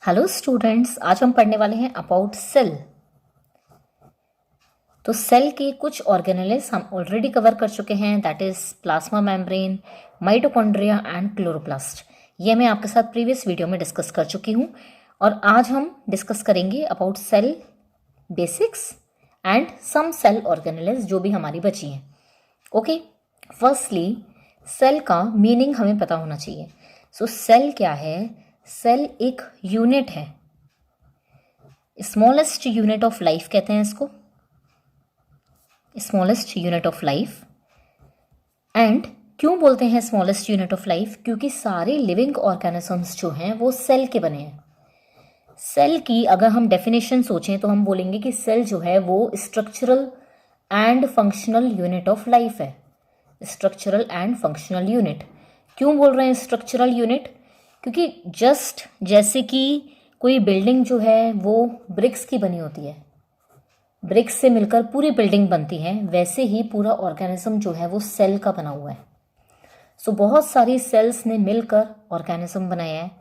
Hello students, आज हम पढ़ने वाले हैं अबाउट सेल। तो सेल के कुछ ऑर्गेनेल्स हम ऑलरेडी कवर कर चुके हैं, that is plasma membrane, mitochondria and chloroplast. ये मैं आपके साथ प्रीवियस वीडियो में डिस्कस कर चुकी हूँ और आज हम डिस्कस करेंगे about cell basics and some cell organelles जो भी हमारी बची हैं। ओके, फर्स्टली सेल का मीनिंग हमें पता होना चाहिए। सो सेल क्या है? सेल एक यूनिट है, स्मॉलेस्ट यूनिट ऑफ लाइफ कहते हैं इसको, smallest unit of life. And क्यों बोलते हैं स्मॉलेस्ट यूनिट ऑफ लाइफ? क्योंकि सारे लिविंग ऑर्गेनिजम्स जो हैं वो सेल के बने हैं। सेल की अगर हम डेफिनेशन सोचें तो हम बोलेंगे कि सेल जो है वो structural and functional unit of life है। स्ट्रक्चरल एंड फंक्शनल यूनिट क्यों बोल रहे हैं स्ट्रक्चरल यूनिट? क्योंकि जस्ट जैसे कि कोई बिल्डिंग जो है वो ब्रिक्स की बनी होती है, ब्रिक्स से मिलकर पूरी बिल्डिंग बनती है, वैसे ही पूरा ऑर्गेनिज्म जो है वो सेल का बना हुआ है। सो बहुत सारी सेल्स ने मिलकर ऑर्गेनिज्म बनाया है।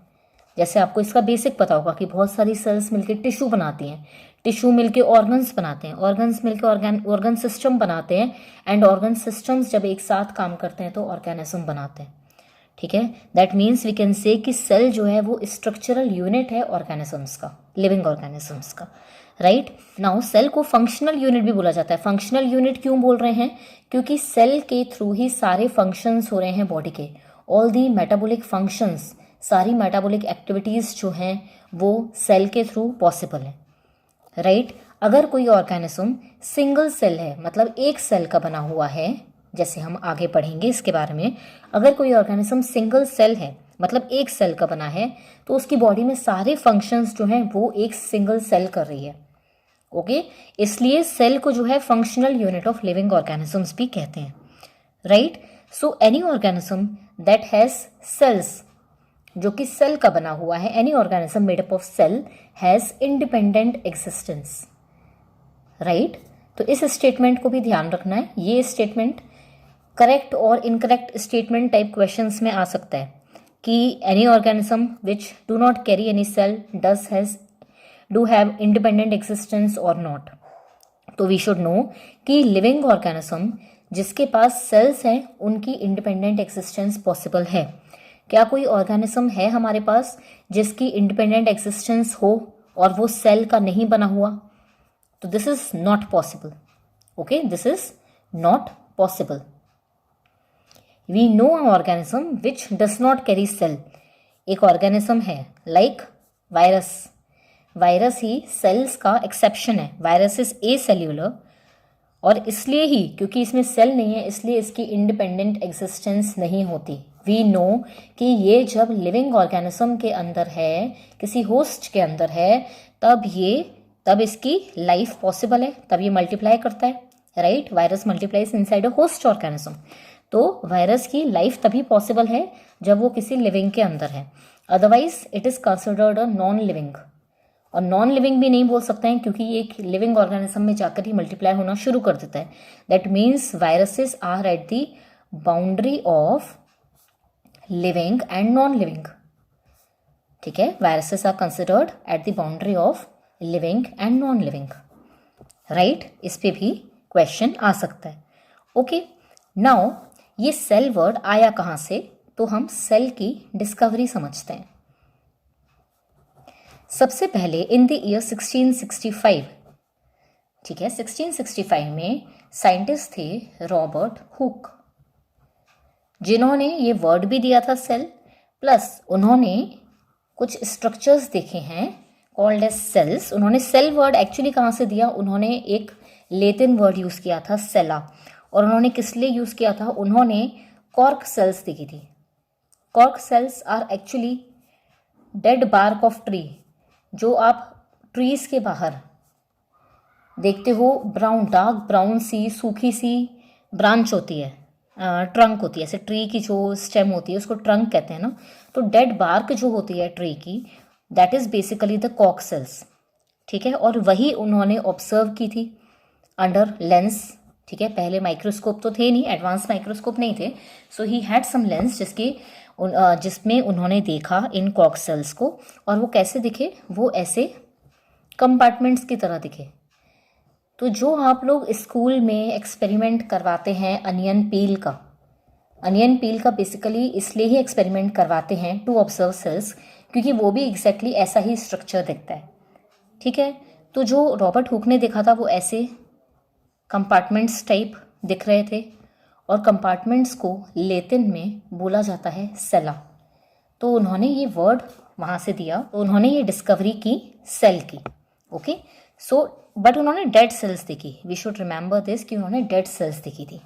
जैसे आपको इसका बेसिक पता होगा कि बहुत सारी सेल्स मिलकर टिश्यू बनाती हैं, टिश्यू मिलके ऑर्गन्स बनाते हैं, ऑर्गन्स मिलके ऑर्गन सिस्टम बनाते हैं, एंड ऑर्गन सिस्टम्स जब एक साथ काम करते हैं तो ऑर्गेनिज्म बनाते हैं। ठीक है, that means we can say कि सेल जो है वो स्ट्रक्चरल यूनिट है ऑर्गेनिजम्स का, लिविंग ऑर्गेनिजम्स का। राइट नाउ सेल को फंक्शनल यूनिट भी बोला जाता है। फंक्शनल यूनिट क्यों बोल रहे हैं? क्योंकि सेल के थ्रू ही सारे फंक्शंस हो रहे हैं बॉडी के। ऑल दी मेटाबॉलिक फंक्शंस, सारी मेटाबॉलिक एक्टिविटीज जो हैं वो सेल के थ्रू पॉसिबल है। राइट अगर कोई ऑर्गेनिज्म सिंगल सेल है, मतलब एक सेल का बना हुआ है, जैसे हम आगे पढ़ेंगे इसके बारे में, अगर कोई ऑर्गेनिज्म सिंगल सेल है मतलब एक सेल का बना है तो उसकी बॉडी में सारे फंक्शंस जो हैं वो एक सिंगल सेल कर रही है। ओके, इसलिए सेल को जो है functional unit of living organisms भी कहते हैं। Right so any organism that has cells, जो कि सेल का बना हुआ है, any organism made up of cell has independent existence. Right तो इस स्टेटमेंट को भी ध्यान रखना है। ये स्टेटमेंट करेक्ट और इनकरेक्ट स्टेटमेंट टाइप क्वेश्चंस में आ सकता है कि any organism which do not carry any cell do have independent existence और नॉट। तो वी शुड नो कि लिविंग ऑर्गेनिज्म जिसके पास सेल्स हैं उनकी इंडिपेंडेंट एग्जिस्टेंस पॉसिबल है। क्या कोई ऑर्गेनिज्म है हमारे पास जिसकी इंडिपेंडेंट एग्जिस्टेंस हो और वो सेल का नहीं बना हुआ? तो this is not possible. Okay, this is not possible. We know an organism which does not carry cell. एक ऑर्गेनिज्म है लाइक वायरस। वायरस ही सेल्स का एक्सेप्शन है। वायरस इज ए सेल्यूलर और इसलिए ही, क्योंकि इसमें सेल नहीं है, इसलिए इसकी इंडिपेंडेंट एग्जिस्टेंस नहीं होती। वी नो कि ये जब लिविंग ऑर्गेनिज्म के अंदर है, किसी होस्ट के अंदर है, तब इसकी लाइफ पॉसिबल है, तब ये मल्टीप्लाई करता है। Right virus multiplies inside a host organism. तो वायरस की लाइफ तभी पॉसिबल है जब वो किसी लिविंग के अंदर है, otherwise it is considered a non living. और नॉन लिविंग भी नहीं बोल सकते हैं क्योंकि ये एक लिविंग ऑर्गेनिज्म में जाकर ही मल्टीप्लाई होना शुरू कर देता है। That means viruses are at the boundary of living and non living. ठीक है, viruses are considered at the boundary of living and non living. Right, इस पे भी क्वेश्चन आ सकता है। ओके नाउ ये सेल वर्ड आया कहाँ से? तो हम सेल की डिस्कवरी समझते हैं। सबसे पहले इन द ईयर 1665, ठीक है, 1665 में साइंटिस्ट थे रॉबर्ट हुक, जिन्होंने ये वर्ड भी दिया था सेल, प्लस उन्होंने कुछ स्ट्रक्चर्स देखे हैं कॉल्ड एज सेल्स। उन्होंने सेल वर्ड एक्चुअली कहाँ से दिया? उन्होंने एक लेटिन वर्ड यूज किया था सेला, और उन्होंने किस लिए यूज किया था? उन्होंने कॉर्क सेल्स देखी थी। Cork cells are actually dead bark of tree. जो आप ट्रीज के बाहर देखते हो, ब्राउन, डार्क ब्राउन सी सूखी सी ब्रांच होती है, ट्रंक होती है, ऐसे ट्री की जो स्टेम होती है उसको ट्रंक कहते हैं ना। तो डेड बार्क जो होती है ट्री की, that is basically the cork cells. ठीक है, और वही उन्होंने ऑब्जर्व की थी अंडर लेंस। ठीक है, पहले माइक्रोस्कोप तो थे नहीं, एडवांस माइक्रोस्कोप नहीं थे, सो ही हैड सम लेंस जिसके जिसमें उन्होंने देखा इन कॉक सेल्स को, और वो कैसे दिखे, वो ऐसे कंपार्टमेंट्स की तरह दिखे। तो जो आप लोग स्कूल में एक्सपेरिमेंट करवाते हैं अनियन पील का बेसिकली इसलिए ही एक्सपेरिमेंट करवाते हैं टू ऑब्जर्व सेल्स, क्योंकि वो भी एग्जैक्टली ऐसा ही स्ट्रक्चर दिखता है। ठीक है, तो जो रॉबर्ट हुक ने देखा था वो ऐसे कंपार्टमेंट्स टाइप दिख रहे थे, और कंपार्टमेंट्स को लैटिन में बोला जाता है सेला। तो उन्होंने ये वर्ड वहाँ से दिया, तो उन्होंने ये डिस्कवरी की सेल की। ओके, सो बट उन्होंने डेड सेल्स देखी, वी शुड रिमेंबर दिस कि उन्होंने डेड सेल्स देखी थी।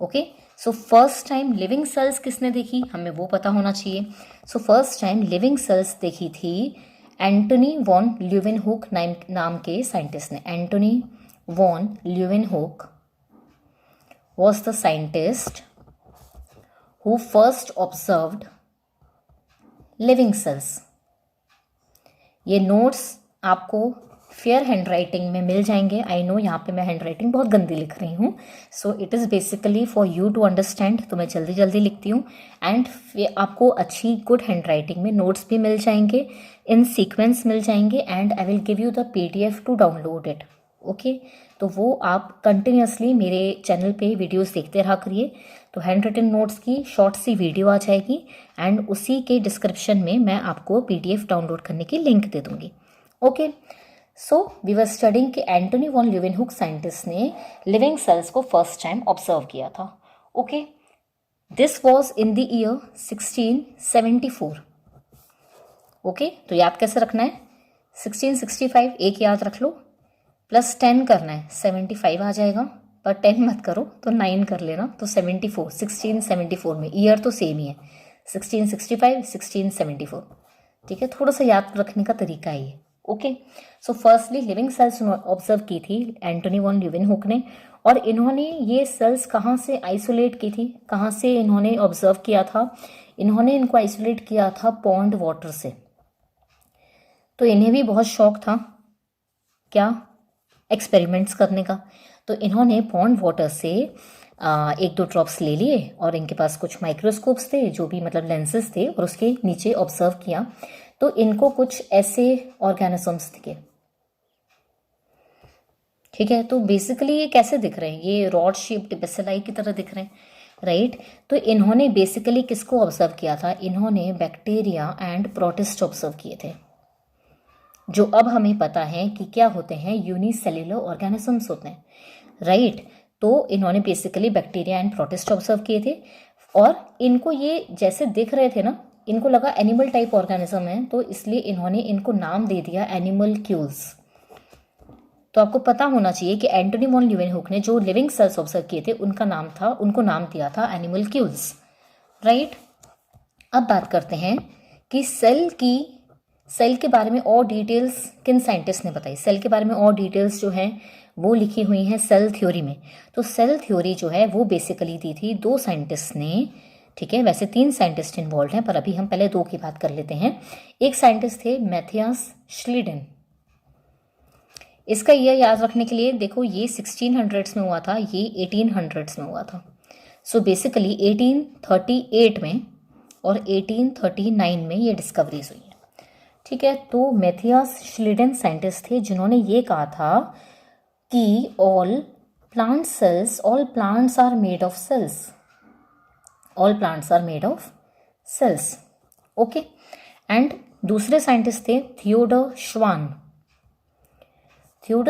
Okay, so first time living cells किसने देखी, हमें वो पता होना चाहिए। So first time living cells देखी थी एंटोनी वॉन ल्यूवेनहुक नाम के साइंटिस्ट ने। Antonie van Leeuwenhoek was the scientist who first observed living cells। ये नोट्स आपको फेयर हैंड राइटिंग में मिल जाएंगे। आई नो यहाँ पे मैं हैंड राइटिंग बहुत गंदी लिख रही हूँ, so it is basically for you to understand, तो मैं जल्दी जल्दी लिखती हूँ। एंड आपको अच्छी गुड हैंड राइटिंग में नोट्स भी मिल जाएंगे, इन सीक्वेंस मिल जाएंगे, and I will give you the PDF to download it. ओके, तो वो आप कंटिन्यूसली मेरे चैनल पे वीडियोस देखते रहा करिए, तो हैंड रिटन नोट्स की शॉर्ट सी वीडियो आ जाएगी, एंड उसी के डिस्क्रिप्शन में मैं आपको PDF डाउनलोड करने की लिंक दे दूंगी। Okay, so we were studying कि एंटोनी वॉन ल्यूवेनहुक साइंटिस्ट ने लिविंग सेल्स को फर्स्ट टाइम ऑब्जर्व किया था। Okay, this was in the year 1674। Okay, तो याद कैसे रखना है, 1665 एक याद रख लो, +10 करना है, 75 आ जाएगा, पर 10 मत करो तो 9 कर लेना, तो 74, 1674 में ईयर तो सेम ही है, 1665 1674। ठीक है, थोड़ा सा याद रखने का तरीका है ये। Okay, so firstly living cells observe की थी एंटोनी वॉन ल्यूवेनहुक ने, और इन्होंने ये सेल्स कहाँ से आइसोलेट की थी, कहाँ से इन्होंने ऑब्जर्व किया था, इन्होंने इनको आइसोलेट किया था पॉन्ड वाटर से। तो इन्हें भी बहुत शौक था क्या, एक्सपेरिमेंट्स करने का, तो इन्होंने पॉन्ड वाटर से 1-2 ड्रॉप्स ले लिए, और इनके पास कुछ माइक्रोस्कोप्स थे, जो भी मतलब लेंसेज थे, और उसके नीचे ऑब्जर्व किया, तो इनको कुछ ऐसे ऑर्गेनिजम्स दिखे। ठीक है, तो बेसिकली ये कैसे दिख रहे हैं, ये रॉड शेप्ड बेसिलाई की तरह दिख रहे हैं, राइट। तो इन्होंने बेसिकली किसको ऑब्जर्व किया था, इन्होंने बैक्टीरिया एंड प्रोटिस्ट ऑब्जर्व किए थे, जो अब हमें पता है कि क्या होते हैं, यूनिसेल्युलर ऑर्गेनिजम्स होते हैं, राइट। तो इन्होंने basically bacteria and protist observe किए थे, और इनको ये जैसे दिख रहे थे ना, इनको लगा एनिमल टाइप ऑर्गेनिज्म है, तो इसलिए इन्होंने इनको नाम दे दिया एनिमलक्यूल्स। तो आपको पता होना चाहिए कि एंटोनी वॉन ल्यूवेनहुक ने जो लिविंग सेल्स ऑब्जर्व किए थे उनको नाम दिया था एनिमलक्यूल्स, राइट। अब बात करते हैं कि सेल के बारे में और डिटेल्स किन साइंटिस्ट ने बताई, सेल के बारे में और डिटेल्स जो हैं वो लिखी हुई हैं सेल थ्योरी में। तो सेल थ्योरी जो है वो बेसिकली दी थी 2 साइंटिस्ट ने। ठीक है, वैसे 3 साइंटिस्ट इन्वॉल्व हैं, पर अभी हम पहले 2 की बात कर लेते हैं। एक साइंटिस्ट थे मैथियास श्लीडेन। इसका ईयर याद रखने के लिए देखो, ये 1600s में हुआ था, ये 1800s में हुआ था। सो बेसिकली 1838 में और 1839 में ये डिस्कवरीज हुई है। ठीक है, तो मैथियास श्लीडेन साइंटिस्ट थे जिन्होंने ये कहा था कि all plants are made of cells. Okay, and दूसरे साइंटिस्ट थे थियोडर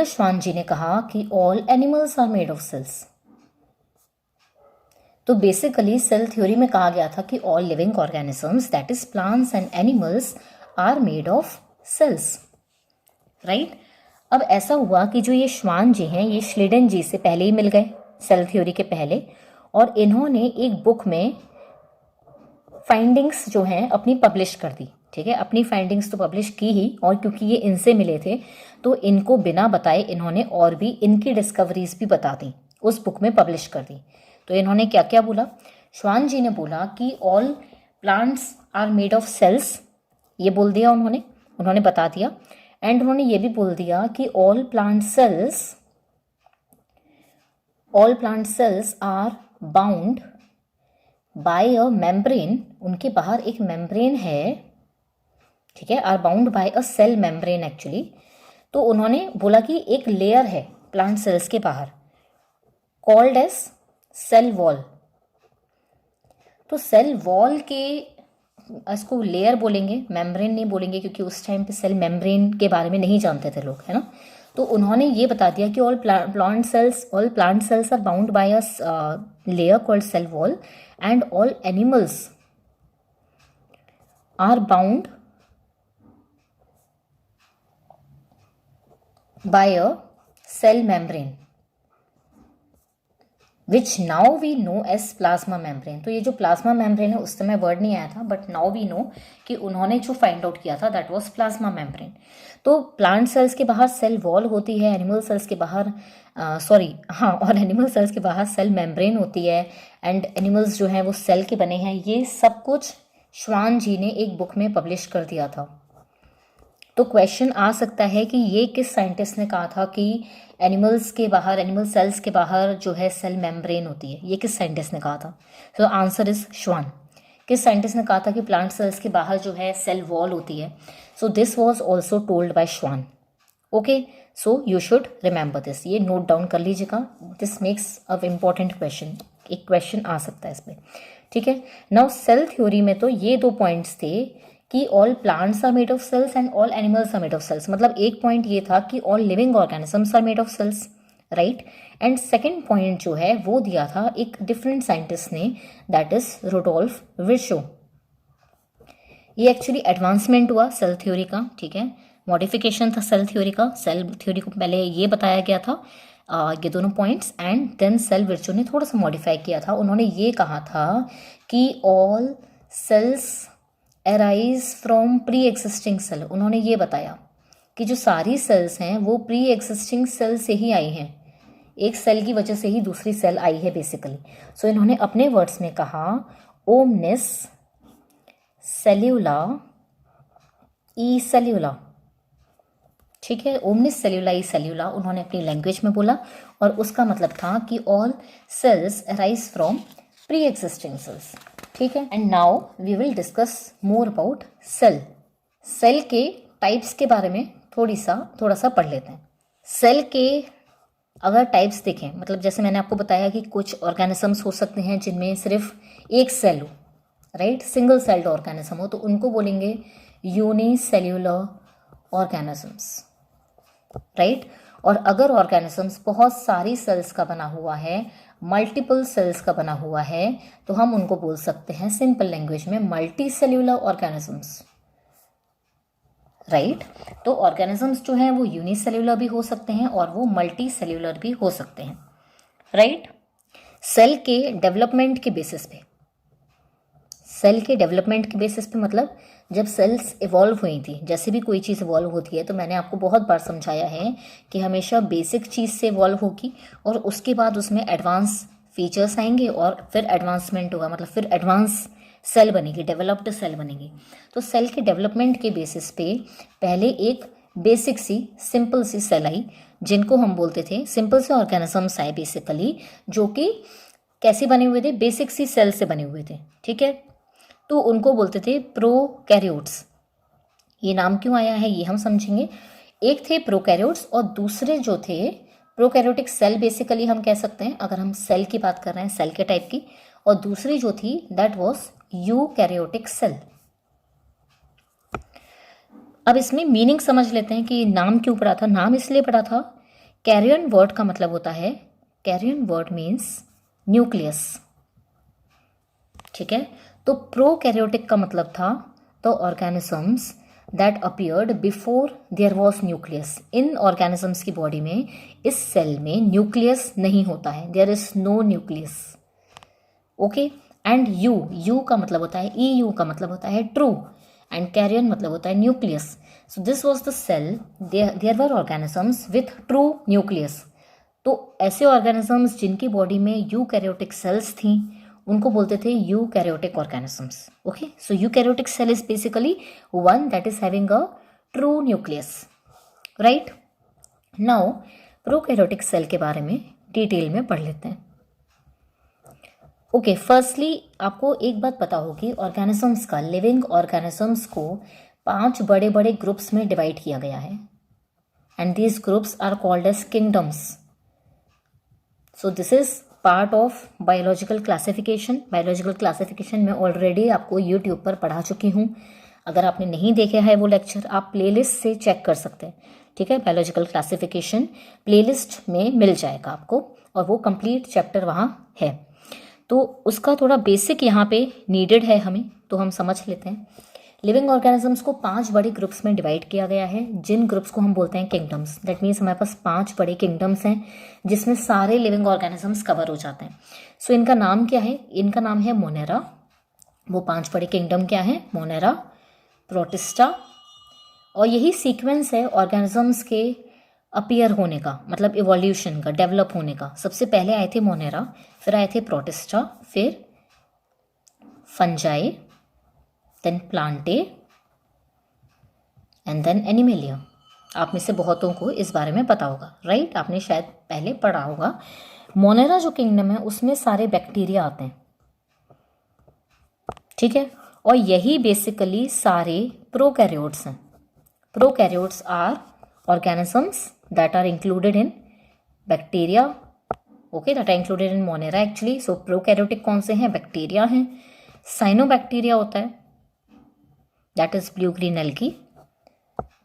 श्वान जी ने कहा कि all animals are made of cells. तो बेसिकली सेल थ्योरी में कहा गया था कि all living organisms that is plants and animals are made of cells, right. अब ऐसा हुआ कि जो ये श्वान जी हैं, ये श्लीडेन जी से पहले ही मिल गए सेल थ्योरी के पहले, और इन्होंने एक बुक में फाइंडिंग्स जो हैं अपनी पब्लिश कर दी। ठीक है, अपनी फाइंडिंग्स तो पब्लिश की ही, और क्योंकि ये इनसे मिले थे तो इनको बिना बताए इन्होंने और भी इनकी डिस्कवरीज भी बता दी, उस बुक में पब्लिश कर दी। तो इन्होंने क्या क्या बोला, श्वान जी ने बोला कि all plants are made of cells, ये बोल दिया उन्होंने बता दिया। एंड उन्होंने ये भी बोल दिया कि all plant cells are bound by a membrane, उनके बाहर एक मेम्ब्रेन है, ठीक है, are bound by a cell membrane actually. तो उन्होंने बोला कि एक लेयर है प्लांट सेल्स के बाहर कॉल्ड एज सेल वॉल। तो सेल वॉल के इसको लेयर बोलेंगे, मेम्ब्रेन नहीं बोलेंगे, क्योंकि उस टाइम पे सेल मेम्ब्रेन के बारे में नहीं जानते थे लोग, है ना। तो उन्होंने ये बता दिया कि all plant cells are bound by a layer called cell wall and all animals are bound by a cell membrane which now we know as plasma membrane। तो ये जो प्लाज्मा मेम्ब्रेन है उस समय वर्ड नहीं आया था, बट नाउ वी नो कि उन्होंने जो फाइंड आउट किया था दैट वाज प्लाज्मा मेम्ब्रेन। तो प्लांट सेल्स के बाहर सेल वॉल होती है, एनिमल सेल्स के बाहर और एनिमल सेल्स के बाहर सेल मेम्ब्रेन होती है, एंड एनिमल्स जो हैं वो सेल के बने हैं। ये सब कुछ श्वान जी ने एक बुक में पब्लिश कर दिया था। तो क्वेश्चन आ सकता है कि ये किस साइंटिस्ट ने कहा था कि एनिमल सेल्स के बाहर जो है सेल मेम्ब्रेन होती है, ये किस साइंटिस्ट ने कहा था। तो आंसर इज श्वान। किस साइंटिस्ट ने कहा था कि प्लांट सेल्स के बाहर जो है सेल वॉल होती है। So this was also told by Schwann. Okay, so you should remember this, ये नोट डाउन कर लीजिएगा। This makes a important question, एक क्वेश्चन आ सकता है इसमें, ठीक है। नाउ सेल थ्योरी में तो ये 2 पॉइंट्स थे कि all plants are made of cells and all animals are made of cells. मतलब एक पॉइंट ये था कि all living organisms are made of cells, right. And second point जो है वो दिया था एक डिफरेंट साइंटिस्ट ने, दैट इज रुडोल्फ विर्चो। ये एक्चुअली एडवांसमेंट हुआ सेल थ्योरी का, ठीक है, मॉडिफिकेशन था सेल थ्योरी का। सेल थ्योरी को पहले ये बताया गया था ये दोनों points, and then cell Virchow ने थोड़ा सा मॉडिफाई किया था। उन्होंने ये कहा था कि all cells arise from pre existing cell. उन्होंने ये बताया कि जो सारी सेल्स हैं वो प्री एग्जिस्टिंग सेल से ही आई हैं, एक सेल की वजह से ही दूसरी सेल आई है बेसिकली। सो इन्होंने अपने वर्ड्स में कहा ओमनिस सेल्यूला ई सेल्यूला, ठीक है, ओमनिस सेल्यूला ई सेल्यूला उन्होंने अपनी लैंग्वेज में बोला, और उसका मतलब था कि all cells arise from pre existing cells, ठीक है। And now we will discuss more about cell. Cell के टाइप्स के बारे में थोड़ा सा पढ़ लेते हैं। सेल के अगर टाइप्स देखें, मतलब जैसे मैंने आपको बताया कि कुछ ऑर्गेनिजम्स हो सकते हैं जिनमें सिर्फ एक सेल हो, राइट, सिंगल सेल्ड ऑर्गेनिज्म हो, तो उनको बोलेंगे यूनिसेल्यूलर ऑर्गेनिजम्स, राइट। और अगर ऑर्गेनिजम्स बहुत सारी सेल्स का बना हुआ है, मल्टीपल सेल्स का बना हुआ है, तो हम उनको बोल सकते हैं सिंपल लैंग्वेज में मल्टी सेल्यूलर ऑर्गेनिजम्स, राइट। तो ऑर्गेनिजम्स जो हैं वो यूनिसेल्यूलर भी हो सकते हैं और वो मल्टी सेल्यूलर भी हो सकते हैं, राइट। सेल के डेवलपमेंट के बेसिस पे, सेल के डेवलपमेंट के बेसिस पे मतलब जब सेल्स इवॉल्व हुई थी, जैसे भी कोई चीज़ इवॉल्व होती है, तो मैंने आपको बहुत बार समझाया है कि हमेशा बेसिक चीज़ से इवॉल्व होगी और उसके बाद उसमें एडवांस फीचर्स आएंगे और फिर एडवांसमेंट होगा, मतलब फिर एडवांस सेल बनेगी, डेवलप्ड सेल बनेगी। तो सेल के डेवलपमेंट के बेसिस पे पहले एक बेसिक सी सिंपल सी सेल आई, जिनको हम बोलते थे सिंपल से ऑर्गेनिजम्स आए बेसिकली, जो कि कैसे बने हुए थे, बेसिक सी सेल से बने हुए थे, ठीक है। तो उनको बोलते थे प्रोकैरियोट्स। ये नाम क्यों आया है ये हम समझेंगे। एक थे प्रोकैरियोट्स और दूसरे जो थे प्रोकैरियोटिक सेल, बेसिकली हम कह सकते हैं अगर हम सेल की बात कर रहे हैं, सेल के टाइप की, और दूसरी जो थी दैट वाज यूकैरियोटिक सेल। अब इसमें मीनिंग समझ लेते हैं कि नाम क्यों पड़ा था। नाम इसलिए पड़ा था, कैरियन वर्ड का मतलब होता है, कैरियन वर्ड मीन्स न्यूक्लियस, ठीक है। तो प्रोकैरियोटिक का मतलब था the organisms that appeared before there was nucleus. इन ऑर्गेनिजम्स की बॉडी में, इस सेल में न्यूक्लियस नहीं होता है, there is no nucleus, okay. And eu का मतलब होता है, ई यू का मतलब होता है ट्रू, एंड कैरियन मतलब होता है nucleus. So this was the cell, there were organisms with true nucleus. तो ऐसे ऑर्गेनिजम्स जिनकी बॉडी में यूकैरियोटिक सेल्स थी उनको बोलते थे eukaryotic organisms, okay. So eukaryotic cell is basically one that is having a true nucleus, right. Now prokaryotic cell के बारे में डिटेल में पढ़ लेते हैं। ओके, फर्स्टली आपको एक बात पता होगी, ऑर्गेनिजम्स का, लिविंग ऑर्गेनिजम्स को 5 बड़े बड़े ग्रुप्स में डिवाइड किया गया है and these groups are called as kingdoms. So this is part of biological classification. Biological classification में ऑलरेडी आपको यूट्यूब पर पढ़ा चुकी हूँ. अगर आपने नहीं देखा है वो लेक्चर, आप प्लेलिस्ट से चेक कर सकते हैं. ठीक है, बायोलॉजिकल क्लासिफिकेशन प्लेलिस्ट में मिल जाएगा आपको, और वो कंप्लीट चैप्टर वहाँ है. तो उसका थोड़ा बेसिक यहाँ पे नीडेड है हमें, तो हम समझ लेते हैं. लिविंग ऑर्गेनिजम्स को 5 बड़े ग्रुप्स में डिवाइड किया गया है, जिन ग्रुप्स को हम बोलते हैं किंगडम्स. दैट मीन्स हमारे पास 5 बड़े किंगडम्स हैं जिसमें सारे लिविंग ऑर्गेनिजम्स कवर हो जाते हैं. सो इनका नाम क्या है? इनका नाम है मोनेरा. वो 5 बड़े किंगडम क्या है? Monera, protista. और यही सीक्वेंस है ऑर्गेनिजम्स के अपीयर होने का, मतलब इवोल्यूशन का, डेवलप होने का. सबसे पहले आए थे मोनेरा, फिर आए थे प्रोटिस्टा, फिर fungi, then plantae and then animalia. आप में से बहुतों को इस बारे में पता होगा, राइट? आपने शायद पहले पढ़ा होगा. मोनेरा जो किंगडम है उसमें सारे बैक्टीरिया आते हैं, ठीक है. और यही बेसिकली सारे प्रोकैरियोट्स हैं. Prokaryotes are organisms that are included in bacteria, okay, that are included in monera actually. So prokaryotic कौन से हैं? बैक्टीरिया हैं. साइनोबैक्टीरिया होता है, that is blue green algae,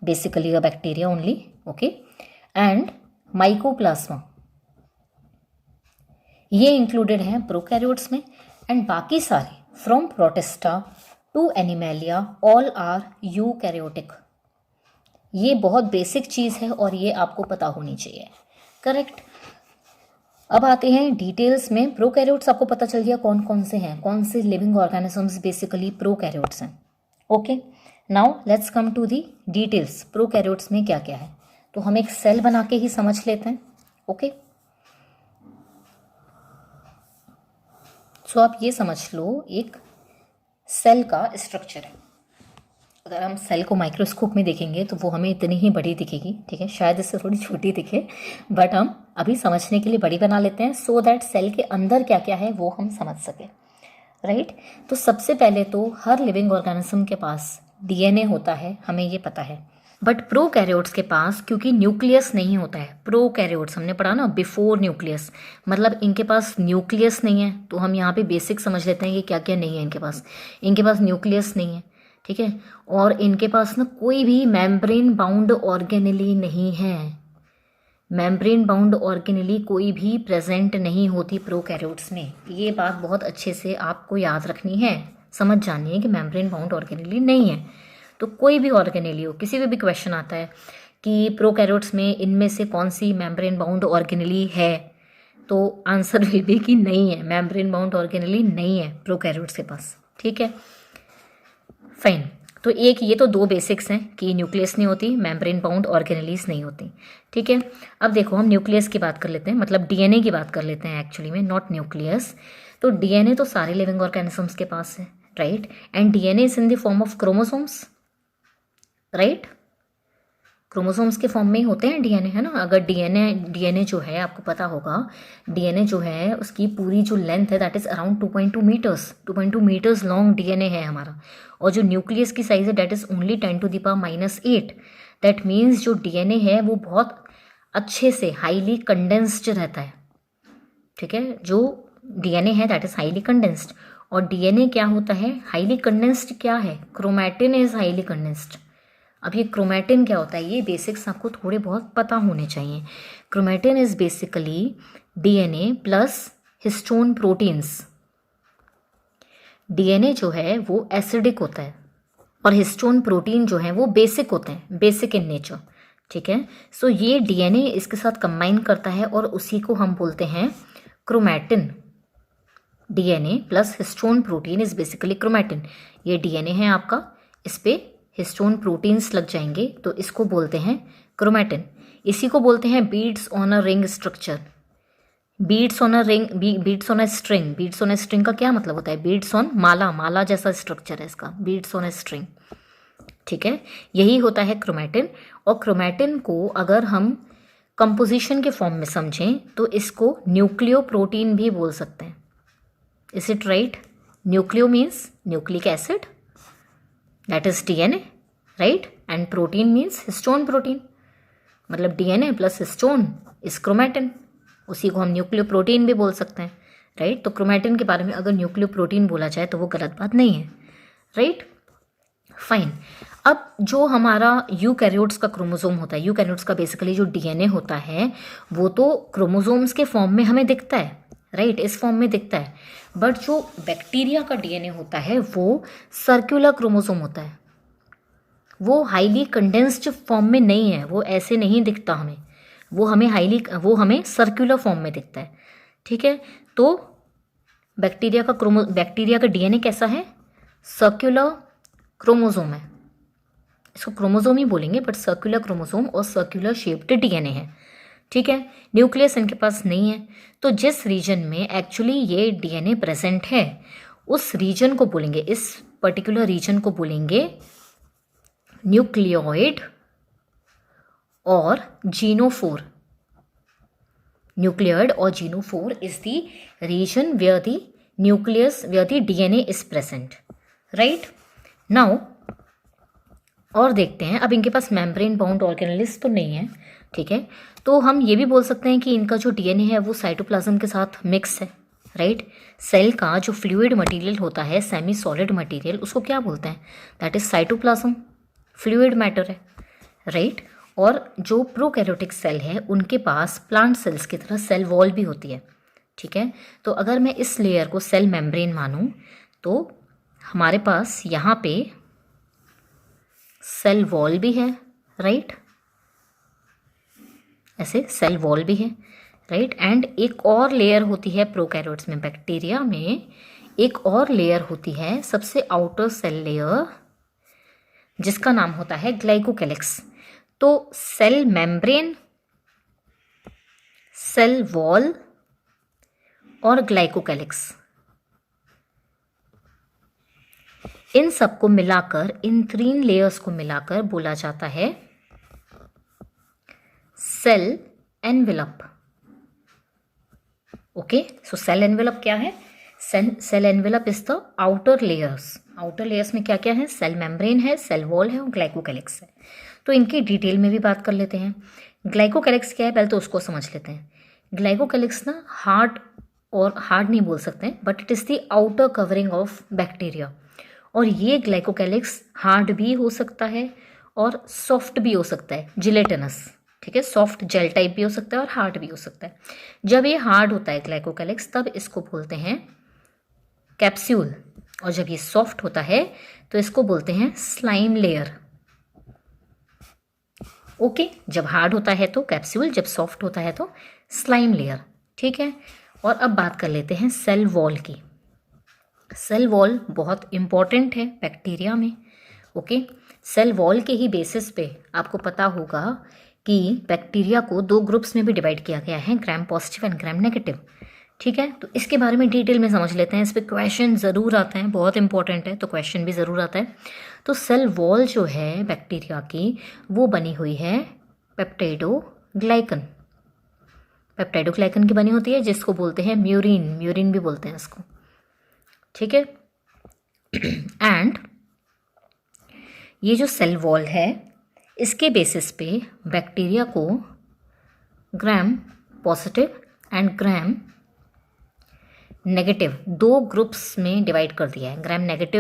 basically a bacteria only, okay, and mycoplasma, ये included हैं prokaryotes में. And बाकी सारे from protista to animalia all are eukaryotic. ये बहुत बेसिक चीज़ है और ये आपको पता होनी चाहिए, करेक्ट. अब आते हैं डिटेल्स में. प्रोकैरियोट्स आपको पता चल गया कौन कौन से हैं, कौन से लिविंग ऑर्गेनिजम्स बेसिकली प्रोकैरियोट्स हैं. Okay, now let's come to the details. Prokaryotes में क्या क्या है, तो हम एक सेल बना के ही समझ लेते हैं. ओके, सो आप ये समझ लो, एक सेल का स्ट्रक्चर है. अगर हम सेल को माइक्रोस्कोप में देखेंगे तो वो हमें इतनी ही बड़ी दिखेगी, ठीक है, शायद इससे थोड़ी छोटी दिखे, बट हम अभी समझने के लिए बड़ी बना लेते हैं सो दैट सेल के अंदर क्या क्या है वो हम समझ सकें, राइट. तो सबसे पहले तो हर लिविंग ऑर्गेनिज्म के पास डीएनए होता है, हमें ये पता है. बट प्रोकैरियोट्स के पास क्योंकि न्यूक्लियस नहीं होता है, प्रोकैरियोट्स हमने पढ़ा ना बिफोर न्यूक्लियस, मतलब इनके पास न्यूक्लियस नहीं है. तो हम यहाँ पे बेसिक समझ लेते हैं कि क्या क्या नहीं है इनके पास. इनके पास न्यूक्लियस नहीं है, ठीक है, और इनके पास ना कोई भी मेम्ब्रेन बाउंड ऑर्गेनेली नहीं है. मेम्ब्रेन बाउंड ऑर्गेनेली कोई भी प्रेजेंट नहीं होती प्रोकैरियोट्स में. ये बात बहुत अच्छे से आपको याद रखनी है, समझ जानी है कि मेम्ब्रेन बाउंड ऑर्गेनेली नहीं है. तो कोई भी ऑर्गेनेली हो, किसी भी क्वेश्चन आता है कि प्रोकैरियोट्स में इनमें से कौन सी मेम्ब्रेन बाउंड ऑर्गेनेली है, तो आंसर विल बी कि नहीं है, मेम्ब्रेन बाउंड ऑर्गेनेली नहीं है प्रोकैरियोट्स के पास, ठीक है, फाइन. तो एक ये तो 2 बेसिक्स हैं कि न्यूक्लियस नहीं होती, मेम्ब्रेन बाउंड ऑर्गेनेलीज नहीं होती, ठीक है. अब देखो हम न्यूक्लियस की बात कर लेते हैं, मतलब डीएनए की बात कर लेते हैं एक्चुअली में, नॉट न्यूक्लियस. तो डीएनए तो सारे लिविंग ऑर्गेनिजम्स के पास है, right, and DNA is in the form of chromosomes, right. Chromosomes के फॉर्म में ही होते हैं डीएनए, है ना. अगर डीएनए जो है आपको पता होगा, डीएनए जो है उसकी पूरी जो लेंथ है that is around 2.2 meters, 2.2 meters long DNA है हमारा. और जो न्यूक्लियस की साइज है that is only 10⁻⁻8. That means जो डीएनए है वो बहुत अच्छे से हाईली कंडेंस्ड रहता है, ठीक है. जो डीएनए है दैट इज हाईली कंडेंस्ड. और डीएनए क्या होता है? हाईली कंडेंस्ड क्या है? Chromatin is highly condensed. अब ये क्रोमैटिन क्या होता है, ये बेसिक्स आपको थोड़े बहुत पता होने चाहिए. Chromatin is basically DNA plus histone proteins. DNA जो है वो एसिडिक होता है और हिस्टोन प्रोटीन जो है वो बेसिक होते हैं, बेसिक इन नेचर, ठीक है. सो ये डीएनए इसके साथ कंबाइन करता है और उसी को हम बोलते हैं chromatin. DNA plus histone protein is basically chromatin. ये डीएनए है आपका, इस पे हिस्टोन प्रोटीन्स लग जाएंगे तो इसको बोलते हैं क्रोमैटिन. इसी को बोलते हैं beads on a ring structure. Beads on a ring, beads on a string. Beads on a string का क्या मतलब होता है? बीड्स ऑन माला, माला जैसा स्ट्रक्चर है इसका, बीड्स ऑन अ स्ट्रिंग, ठीक है. यही होता है क्रोमैटिन. और क्रोमैटिन को अगर हम कंपोजिशन के फॉर्म में समझें तो इसको न्यूक्लियोप्रोटीन भी बोल सकते हैं, Is it right? Nucleo means nucleic acid, that is DNA, right? And protein means histone protein, मतलब DNA प्लस हिस्टोन इस क्रोमैटिन, उसी को हम न्यूक्लियो प्रोटीन भी बोल सकते हैं, राइट? तो क्रोमैटिन के बारे में अगर न्यूक्लियो प्रोटीन बोला जाए तो वो गलत बात नहीं है, राइट? फाइन। अब जो हमारा यूकैरियोट्स का क्रोमोसोम होता है, यूकैरियोट्स का बेसिकली जो डीएनए होता है वो तो क्रोमोसोम्स के फॉर्म में हमें दिखता है, राइट? इस फॉर्म में दिखता है, बट जो बैक्टीरिया का डीएनए होता है वो सर्कुलर क्रोमोसोम होता है, वो हाईली कंडेंस्ड फॉर्म में नहीं है, वो ऐसे नहीं दिखता हमें, वो हमें सर्कुलर फॉर्म में दिखता है, ठीक है? तो बैक्टीरिया का डीएनए कैसा है? सर्कुलर क्रोमोसोम है, इसको क्रोमोसोम ही बोलेंगे, बट सर्कुलर क्रोमोसोम और सर्कुलर शेप्ड डीएनए है, ठीक है? न्यूक्लियस इनके पास नहीं है। तो जिस रीजन में एक्चुअली ये डीएनए प्रेजेंट है उस रीजन को बोलेंगे, इस पर्टिकुलर रीजन को बोलेंगे न्यूक्लियोइड और जीनोफोर। न्यूक्लियोइड और genophore is the region where the DNA is present, right? Now और देखते हैं, अब इनके पास मेम्ब्रेन बाउंड ऑर्गेनेल्स तो नहीं है, ठीक है? तो हम ये भी बोल सकते हैं कि इनका जो डीएनए है वो साइटोप्लाज्म के साथ मिक्स है, राइट? सेल का जो फ्लूइड मटेरियल होता है, सेमी सॉलिड मटेरियल, उसको क्या बोलते हैं? That is cytoplasm, fluid matter है, राइट? और जो प्रोकैरियोटिक सेल है उनके पास प्लांट सेल्स की तरह सेल वॉल भी होती है, ठीक है? तो अगर मैं इस लेयर को सेल मेम्ब्रेन मानूं तो हमारे पास यहाँ पे सेल वॉल भी है, राइट? ऐसे सेल वॉल भी है, राइट? एंड एक और लेयर होती है प्रोकैरियोट्स में, बैक्टीरिया में एक और लेयर होती है, सबसे आउटर सेल लेयर, जिसका नाम होता है ग्लाइकोकैलिक्स। तो सेल मेम्ब्रेन, सेल वॉल और ग्लाइकोकैलिक्स, इन सबको मिलाकर, इन 3 लेयर्स को मिलाकर बोला जाता है cell envelope. Okay, so cell envelope क्या है? Cell envelope is the outer layers. Outer layers में क्या क्या है? सेल मेम्ब्रेन है, सेल वॉल है और ग्लाइकोकैलिक्स है। तो इनकी डिटेल में भी बात कर लेते हैं। ग्लाइकोकैलिक्स क्या है पहले तो उसको समझ लेते हैं। ग्लाइकोकैलिक्स ना हार्ड नहीं बोल सकते, but it is the outer covering of bacteria. और ये ग्लाइकोकैलिक्स हार्ड भी हो सकता है और सॉफ्ट भी हो सकता है, जिलेटिनस, ठीक है? सॉफ्ट जेल टाइप भी हो सकता है और हार्ड भी हो सकता है। जब ये हार्ड होता है ग्लाइकोकैलिक्स तब इसको बोलते हैं कैप्सूल, और जब ये सॉफ्ट होता है तो इसको बोलते हैं स्लाइम लेयर। ओके, जब हार्ड होता है तो कैप्सूल, जब सॉफ्ट होता है तो स्लाइम लेयर, ठीक है? और अब बात कर लेते हैं सेल वॉल की। सेल वॉल बहुत इंपॉर्टेंट है बैक्टीरिया में, ओके? सेल वॉल के ही बेसिस पे आपको पता होगा कि बैक्टीरिया को 2 ग्रुप्स में भी डिवाइड किया गया है, gram positive and gram negative, ठीक है? तो इसके बारे में डिटेल में समझ लेते हैं, इस पर क्वेश्चन ज़रूर आते हैं, बहुत इंपॉर्टेंट है तो क्वेश्चन भी ज़रूर आता है। तो सेल वॉल जो है बैक्टीरिया की वो बनी हुई है पेप्टाइडोग्लाइकन की बनी होती है, जिसको बोलते हैं म्यूरिन भी बोलते हैं इसको, ठीक है? एंड ये जो सेल वॉल है इसके बेसिस पे बैक्टीरिया को gram positive and gram negative 2 groups में डिवाइड कर दिया है,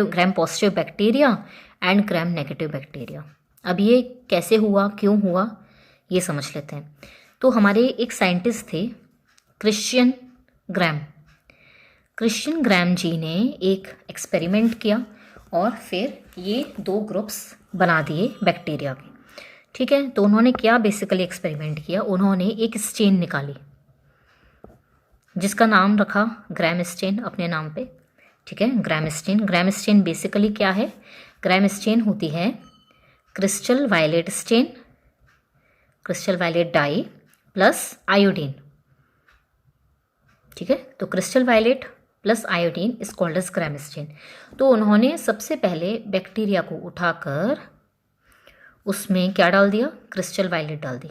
gram positive bacteria and gram negative bacteria. अब ये कैसे हुआ, क्यों हुआ, ये समझ लेते हैं। तो हमारे एक साइंटिस्ट थे क्रिश्चियन ग्राम जी ने एक एक्सपेरिमेंट किया और फिर ये 2 ग्रुप्स बना दिए बैक्टीरिया के, ठीक है? तो उन्होंने क्या बेसिकली एक्सपेरिमेंट किया, उन्होंने एक स्टेन निकाली जिसका नाम रखा ग्राम स्टेन अपने नाम पे, ठीक है? ग्राम स्टेन बेसिकली क्या है? ग्राम स्टेन होती है crystal violet dye plus iodine, ठीक है? तो crystal violet plus iodine is called as Gram stain. तो उन्होंने सबसे पहले बैक्टीरिया को उठाकर उसमें क्या डाल दिया? क्रिस्टल वायलेट डाल दी,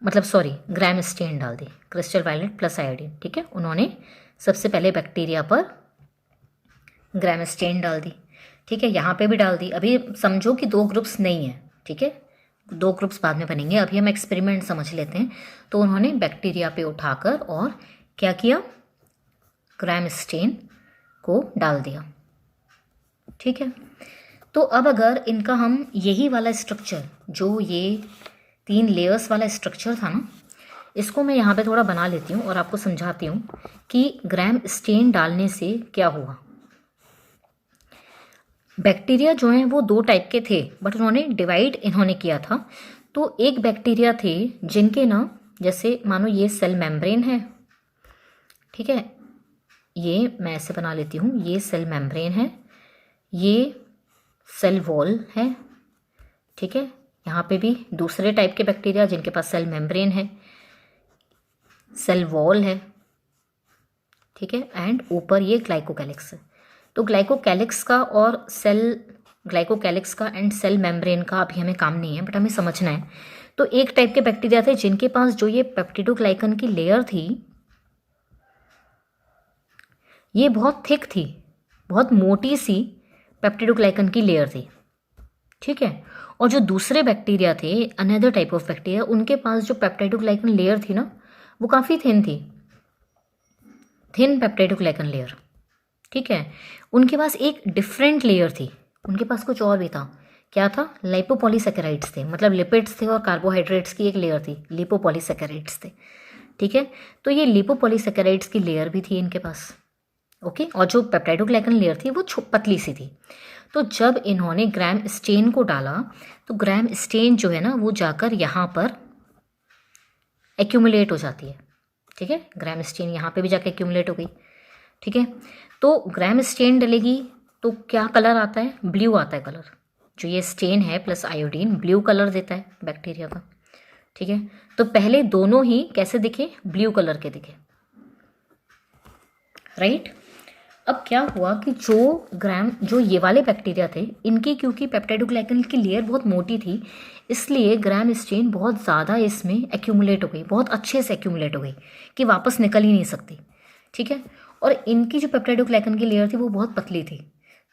मतलब सॉरी ग्राम स्टेन डाल दी, क्रिस्टल वायलेट प्लस आयोडीन, ठीक है? उन्होंने सबसे पहले बैक्टीरिया पर ग्राम स्टेन डाल दी, ठीक है, यहाँ पे भी डाल दी। अभी समझो कि 2 ग्रुप्स नहीं है, ठीक है, 2 ग्रुप्स बाद में बनेंगे, अभी हम एक्सपेरिमेंट समझ लेते हैं। तो उन्होंने बैक्टीरिया पे उठाकर और क्या किया, ग्राम स्टेन को डाल दिया, ठीक है। तो अब अगर इनका हम यही वाला स्ट्रक्चर, जो ये 3 लेयर्स वाला स्ट्रक्चर था ना, इसको मैं यहाँ पे थोड़ा बना लेती हूँ और आपको समझाती हूँ कि ग्राम स्टेन डालने से क्या हुआ। बैक्टीरिया जो हैं वो 2 टाइप के थे, बट उन्होंने डिवाइड इन्होंने किया था। तो एक बैक्टीरिया थे जिनके ना, जैसे मानो ये सेल मेम्ब्रेन है, ठीक है, ये मैं ऐसे बना लेती हूँ, ये सेल मेम्ब्रेन है, ये सेल वॉल है, ठीक है। यहाँ पे भी दूसरे टाइप के बैक्टीरिया जिनके पास सेल मेम्ब्रेन है, सेल वॉल है, ठीक है, एंड ऊपर ये ग्लाइकोकैलिक्स है। तो ग्लाइकोकैलिक्स का और ग्लाइकोकैलिक्स का एंड सेल मेम्ब्रेन का अभी हमें काम नहीं है, बट हमें समझना है। तो एक टाइप के बैक्टीरिया थे जिनके पास जो ये पेप्टिडोग्लाइकन की लेयर थी, ये बहुत थिक थी, बहुत मोटी सी पेप्टिडोग्लाइकन की लेयर थी, ठीक है। और जो दूसरे बैक्टीरिया थे, अनदर टाइप ऑफ बैक्टीरिया, उनके पास जो पेप्टिडोग्लाइकन लेयर थी ना, वो काफ़ी थिन थी, थिन पेप्टिडोग्लाइकन लेयर, ठीक है। उनके पास एक डिफरेंट लेयर थी, उनके पास कुछ और भी था। क्या था? लाइपोपॉलीसैकेराइड्स थे, मतलब लिपिड्स थे और कार्बोहाइड्रेट्स की एक लेयर थी, लिपोपॉलीसैकेराइड्स थे, ठीक है। तो ये लिपोपॉलीसैकेराइड्स की लेयर भी थी इनके पास, ओके। और जो पेप्टाइडोग्लाइकन लेयर थी वो पतली सी थी। तो जब इन्होंने ग्राम स्टेन को डाला, तो ग्राम स्टेन जो है ना, वो जाकर यहाँ पर एक्यूमुलेट हो जाती है, ठीक है। ग्राम स्टेन यहाँ पे भी जाकर एक्यूमुलेट हो गई, ठीक है। तो ग्राम स्टेन डलेगी तो क्या कलर आता है? ब्लू आता है कलर। जो ये स्टेन है प्लस आयोडीन ब्लू कलर देता है बैक्टीरिया का, ठीक है। तो पहले दोनों ही कैसे दिखे? ब्लू कलर के दिखे, राइट। अब क्या हुआ कि जो ये वाले बैक्टीरिया थे, इनकी क्योंकि पेप्टाइडोग्लाइकन की लेयर बहुत मोटी थी, इसलिए ग्राम स्टेन बहुत ज़्यादा इसमें एक्यूमुलेट हो गई, बहुत अच्छे से एक्यूमुलेट हो गई कि वापस निकल ही नहीं सकती, ठीक है। और इनकी जो पेप्टाइडोग्लाइकन की लेयर थी वो बहुत पतली थी,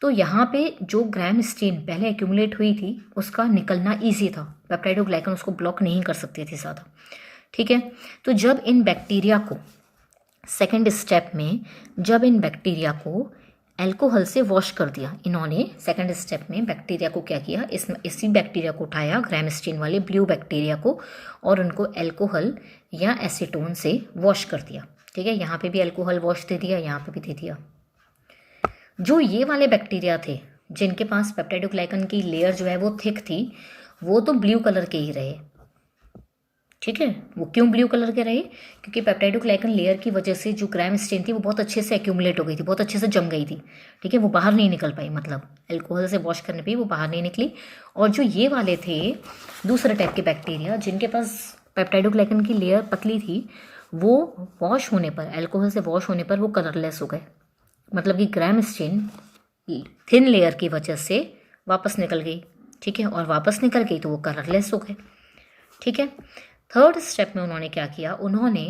तो यहाँ पे जो ग्राम स्टेन पहले एक्यूमुलेट हुई थी उसका निकलना ईजी था, पेप्टाइडोग्लाइकन उसको ब्लॉक नहीं कर सकती थी ज़्यादा, ठीक है। तो जब इन बैक्टीरिया को सेकेंड स्टेप में, जब इन बैक्टीरिया को अल्कोहल से वॉश कर दिया इन्होंने, सेकेंड स्टेप में बैक्टीरिया को क्या किया, इसी बैक्टीरिया को उठाया, ग्राम स्टेन वाले ब्लू बैक्टीरिया को, और उनको अल्कोहल या एसीटोन से वॉश कर दिया, ठीक है। यहाँ पे भी अल्कोहल वॉश दे दिया, यहाँ पे भी दे दिया। जो ये वाले बैक्टीरिया थे जिनके पास पेप्टाइडोग्लाइकन की लेयर जो है वो थिक थी, वो तो ब्लू कलर के ही रहे, ठीक है। वो क्यों ब्लू कलर के रहे? क्योंकि पेप्टाइडोग्लाइकन लेयर की वजह से जो ग्राम स्टेन थी वो बहुत अच्छे से एक्यूमुलेट हो गई थी, बहुत अच्छे से जम गई थी, ठीक है। वो बाहर नहीं निकल पाई, मतलब अल्कोहल से वॉश करने पे वो बाहर नहीं निकली। और जो ये वाले थे दूसरे टाइप के बैक्टीरिया जिनके पास पेप्टाइडोग्लाइकन की लेयर पतली थी, वो वॉश होने पर, अल्कोहल से वॉश होने पर वो कलरलेस हो गए, मतलब कि ग्राम स्टेन थिन लेयर की वजह से वापस निकल गई, ठीक है। और वापस निकल गई तो वो कलरलेस हो गए, ठीक है। थर्ड स्टेप में उन्होंने क्या किया, उन्होंने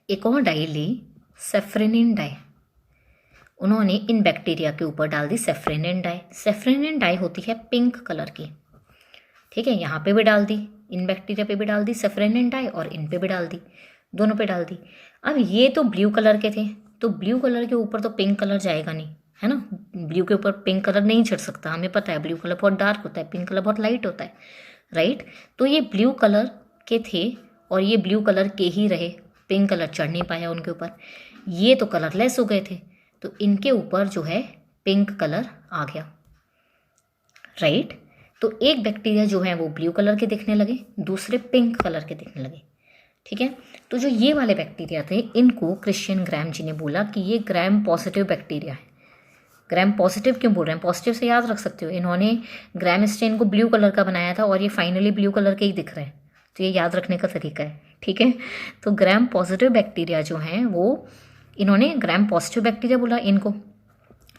एक और डाई ली, सेफ्रेनिन डाई। उन्होंने इन बैक्टीरिया के ऊपर डाल दी सेफ्रेनिन डाई। सेफ्रेनिन डाई होती है पिंक कलर की, ठीक है। यहाँ पे भी डाल दी, इन बैक्टीरिया पे भी डाल दी सेफ्रेनिन डाई, और इन पे भी डाल दी, दोनों पे डाल दी। अब ये तो ब्लू कलर के थे, तो ब्लू कलर के ऊपर तो पिंक कलर जाएगा नहीं, है ना। ब्लू के ऊपर पिंक कलर नहीं चढ़ सकता, हमें पता है। ब्लू कलर बहुत डार्क होता है, पिंक कलर बहुत लाइट होता है, राइट। तो ये ब्लू कलर के थे और ये ब्लू कलर के ही रहे, पिंक कलर चढ़ नहीं पाया उनके ऊपर। ये तो कलरलेस हो गए थे, तो इनके ऊपर जो है पिंक कलर आ गया, राइट। तो एक बैक्टीरिया जो है वो ब्लू कलर के दिखने लगे, दूसरे पिंक कलर के दिखने लगे, ठीक है। तो जो ये वाले बैक्टीरिया थे, इनको क्रिश्चियन ग्राम जी ने बोला कि ये ग्राम पॉजिटिव बैक्टीरिया है। ग्राम पॉजिटिव क्यों बोल रहे हैं? पॉजिटिव से याद रख सकते हो, इन्होंने ग्राम स्टेन को ब्लू कलर का बनाया था और ये फाइनली ब्लू कलर के ही दिख रहे हैं, तो ये याद रखने का तरीका है, ठीक है। तो ग्राम पॉजिटिव बैक्टीरिया जो हैं वो, इन्होंने ग्राम पॉजिटिव बैक्टीरिया बोला इनको,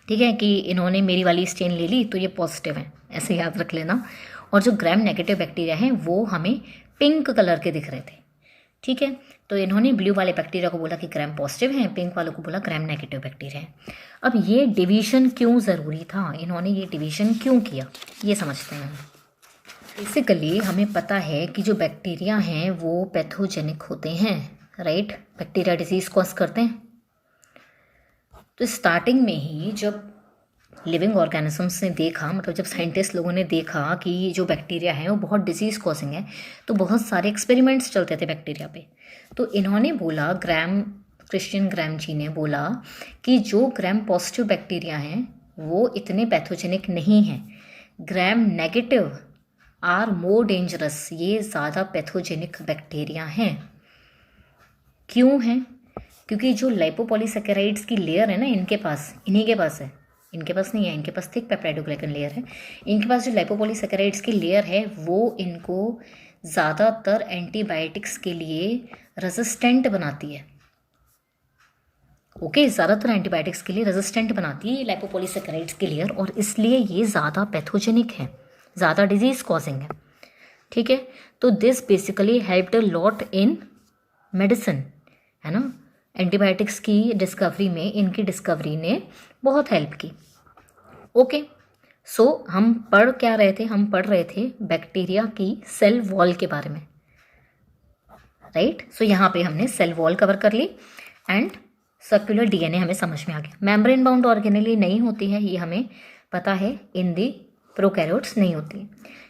ठीक है, कि इन्होंने मेरी वाली स्टेन ले ली तो ये पॉजिटिव है, ऐसे याद रख लेना। और जो ग्राम नेगेटिव बैक्टीरिया हैं वो हमें पिंक कलर के दिख रहे थे, ठीक है, तो इन्होंने ब्लू वाले बैक्टीरिया को बोला कि ग्राम पॉजिटिव हैं, पिंक वालों को बोला ग्राम नेगेटिव बैक्टीरिया हैं। अब ये डिवीजन क्यों ज़रूरी था, इन्होंने ये डिवीजन क्यों किया, ये समझते हैं। बेसिकली हमें पता है कि जो बैक्टीरिया हैं वो पैथोजेनिक होते हैं, राइट। बैक्टीरिया डिजीज कॉज करते हैं। तो स्टार्टिंग में ही जब लिविंग ऑर्गेनिजम्स ने देखा, मतलब जब साइंटिस्ट लोगों ने देखा कि जो बैक्टीरिया है वो बहुत डिजीज कॉजिंग है, तो बहुत सारे एक्सपेरिमेंट्स चलते थे बैक्टीरिया पे। तो इन्होंने बोला, क्रिश्चियन ग्राम जी ने बोला कि जो ग्राम पॉजिटिव बैक्टीरिया हैं वो इतने पैथोजेनिक नहीं हैं, Gram negative are more dangerous, ये ज़्यादा पैथोजेनिक बैक्टीरिया हैं। क्यों हैं? क्योंकि जो लाइपोपॉलीसैकेराइड्स की लेयर है ना इनके पास, इन्हीं के पास है, इनके पास नहीं है, इनके पास थिक पेप्टाइडोग्लाइकन लेयर है। इनके पास जो लाइपोपॉलीसैकेराइड्स की लेयर है वो इनको ज़्यादातर एंटीबायोटिक्स के लिए रेजिस्टेंट बनाती है। ओके, ज़्यादातर एंटीबायोटिक्स के लिए रेजिस्टेंट बनाती है लाइपोपॉलीसैकेराइड्स की लेयर, और इसलिए ये ज़्यादा पैथोजेनिक है, ज़्यादा डिजीज कॉजिंग है। ठीक है, तो this basically helped a lot in medicine, है ना। एंटीबायोटिक्स की डिस्कवरी में इनकी डिस्कवरी ने बहुत हेल्प की। ओके, सो हम पढ़ क्या रहे थे, हम पढ़ रहे थे बैक्टीरिया की सेल वॉल के बारे में, राइट। सो यहाँ पे हमने सेल वॉल कवर कर ली एंड सर्कुलर डीएनए हमें समझ में आ गया। मेम्ब्रेन बाउंड ऑर्गेनेली नहीं होती है, ये हमें पता है, इन दी प्रोकैरियोट्स नहीं होती है।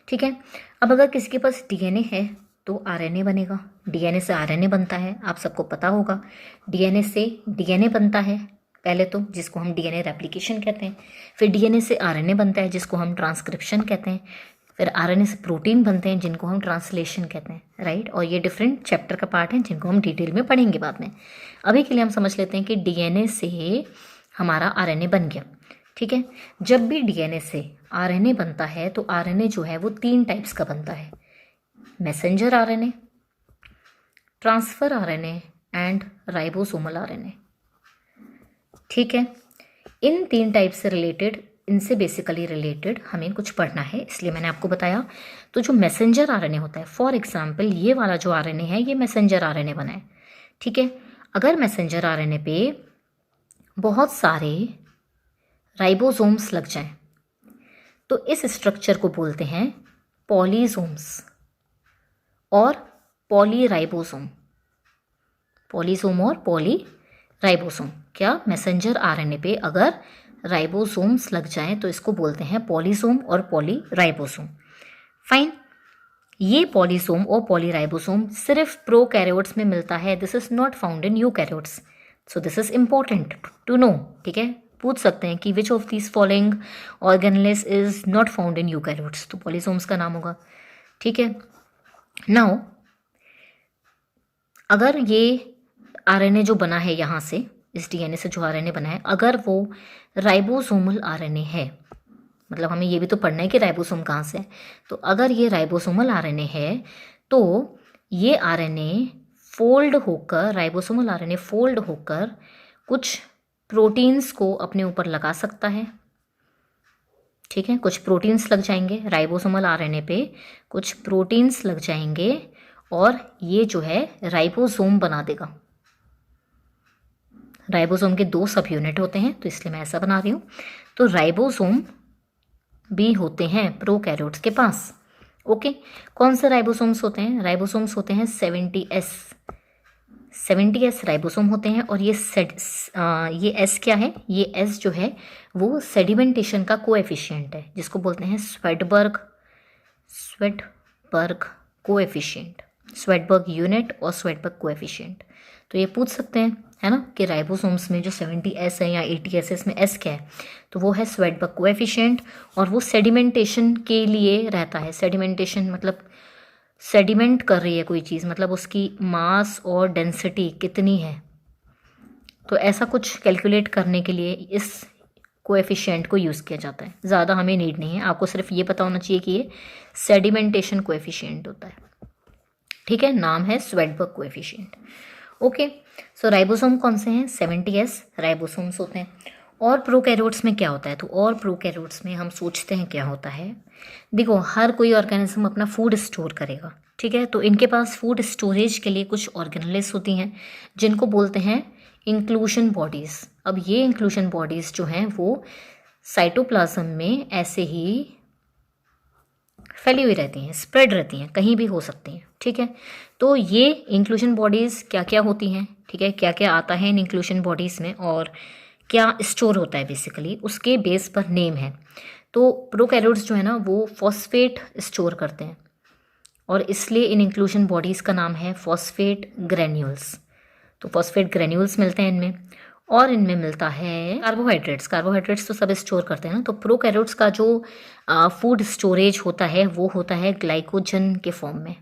ठीक है, अब अगर किसी के पास डीएनए है तो आरएनए बनेगा, डीएनए से आरएनए बनता है, आप सबको पता होगा। डीएनए से डीएनए बनता है पहले तो, जिसको हम डीएनए रेप्लिकेशन कहते हैं, फिर डीएनए से आरएनए बनता है जिसको हम ट्रांसक्रिप्शन कहते हैं, फिर आरएनए से प्रोटीन बनते हैं जिनको हम ट्रांसलेशन कहते हैं, राइट। और ये डिफरेंट चैप्टर का पार्ट है जिनको हम डिटेल में पढ़ेंगे बाद में। अभी के लिए हम समझ लेते हैं कि डीएनए से हमारा आरएनए बन गया। ठीक है, जब भी डीएनए से आरएनए बनता है तो आरएनए जो है वो 3 टाइप्स का बनता है, messenger RNA, transfer RNA and ribosomal RNA. ठीक है, इन 3 टाइप से रिलेटेड, इनसे बेसिकली रिलेटेड हमें कुछ पढ़ना है, इसलिए मैंने आपको बताया। तो जो मैसेंजर आरएनए होता है, फॉर एग्जांपल ये वाला जो आरएनए है ये मैसेंजर आरएनए बना है। ठीक है, अगर मैसेंजर आरएनए पे बहुत सारे राइबोसोम्स लग जाएं तो इस स्ट्रक्चर को बोलते हैं पॉलीसोम्स और पॉलीराइबोसोम। पॉलीसोम और पॉलीराइबोसोम, क्या मैसेंजर आरएनए पे अगर राइबोसोम्स लग जाएं तो इसको बोलते हैं पॉलीसोम और पॉलीराइबोसोम। फाइन, ये पॉलीसोम और पॉलीराइबोसोम सिर्फ प्रोकैरियोट्स में मिलता है, this is not found in eukaryotes, so this is important to know. ठीक है, पूछ सकते हैं कि which of this following organelles is not found in eukaryotes, तो पॉलीसोम्स का नाम होगा। ठीक है, नाउ अगर ये आरएनए जो बना है यहाँ से, इस डीएनए से जो आरएनए बना है, अगर वो राइबोसोमल आरएनए है, मतलब हमें ये भी तो पढ़ना है कि राइबोसोम कहाँ से है, तो अगर ये राइबोसोमल आरएनए है तो ये आरएनए फोल्ड होकर, राइबोसोमल आरएनए फोल्ड होकर कुछ प्रोटीन्स को अपने ऊपर लगा सकता है। ठीक है, कुछ प्रोटीन्स लग जाएंगे राइबोसोमल आरएनए पे, कुछ प्रोटीन्स लग जाएंगे और ये जो है राइबोसोम बना देगा। राइबोसोम के 2 सब यूनिट होते हैं तो इसलिए मैं ऐसा बना रही हूँ। तो राइबोसोम भी होते हैं प्रोकैरियोट्स के पास। ओके, कौन से राइबोसोम्स होते हैं? राइबोसोम्स होते हैं 70S राइबोसोम होते हैं। और ये एस क्या है? ये एस जो है वो सेडिमेंटेशन का कोएफिशिएंट है, जिसको बोलते हैं स्वेडबर्ग कोएफिशिएंट, स्वेडबर्ग यूनिट और स्वेडबर्ग कोएफिशिएंट। तो ये पूछ सकते हैं, है ना, कि राइबोसोम्स में जो 70S है या 80S है, इसमें एस क्या है? तो वो है स्वेडबर्ग कोएफिशिएंट, और वो सेडिमेंटेशन के लिए रहता है। सेडिमेंटेशन मतलब सेडिमेंट कर रही है कोई चीज़, मतलब उसकी मास और डेंसिटी कितनी है, तो ऐसा कुछ कैलकुलेट करने के लिए इस कोएफिशिएंट को यूज़ किया जाता है। ज़्यादा हमें नीड नहीं है, आपको सिर्फ ये पता होना चाहिए कि ये सेडिमेंटेशन कोएफिशिएंट होता है। ठीक है, नाम है स्वेडबर्ग कोएफिशिएंट। ओके, सो राइबोसोम कौन से हैं? 70S राइबोसोम्स होते हैं। और प्रोकैरियोट्स में क्या होता है? तो और प्रोकैरियोट्स में हम सोचते हैं क्या होता है। देखो, हर कोई ऑर्गेनिज्म अपना फूड स्टोर करेगा, ठीक है। तो इनके पास फूड स्टोरेज के लिए कुछ ऑर्गेनेल्स होती हैं जिनको बोलते हैं इंक्लूशन बॉडीज़। अब ये इंक्लूशन बॉडीज़ जो हैं वो साइटोप्लाज्म में ऐसे ही फैली हुई रहती हैं, स्प्रेड रहती हैं, कहीं भी हो सकती हैं, ठीक है। तो ये इंक्लूशन बॉडीज़ क्या क्या होती हैं, ठीक है, क्या क्या आता है इन इंक्लूशन बॉडीज़ में और क्या स्टोर होता है बेसिकली, उसके बेस पर नेम है। तो प्रोकैरियोट्स जो है ना वो फॉस्फेट स्टोर करते हैं और इसलिए इन इंक्लूशन बॉडीज़ का नाम है फॉस्फेट ग्रेन्यूल्स। तो फॉस्फेट ग्रेन्यूल्स मिलते हैं इनमें और इनमें मिलता है कार्बोहाइड्रेट्स। कार्बोहाइड्रेट्स तो सब स्टोर करते हैं ना। तो प्रोकैरियोट्स का जो फूड स्टोरेज होता है वो होता है ग्लाइकोजन के फॉर्म में।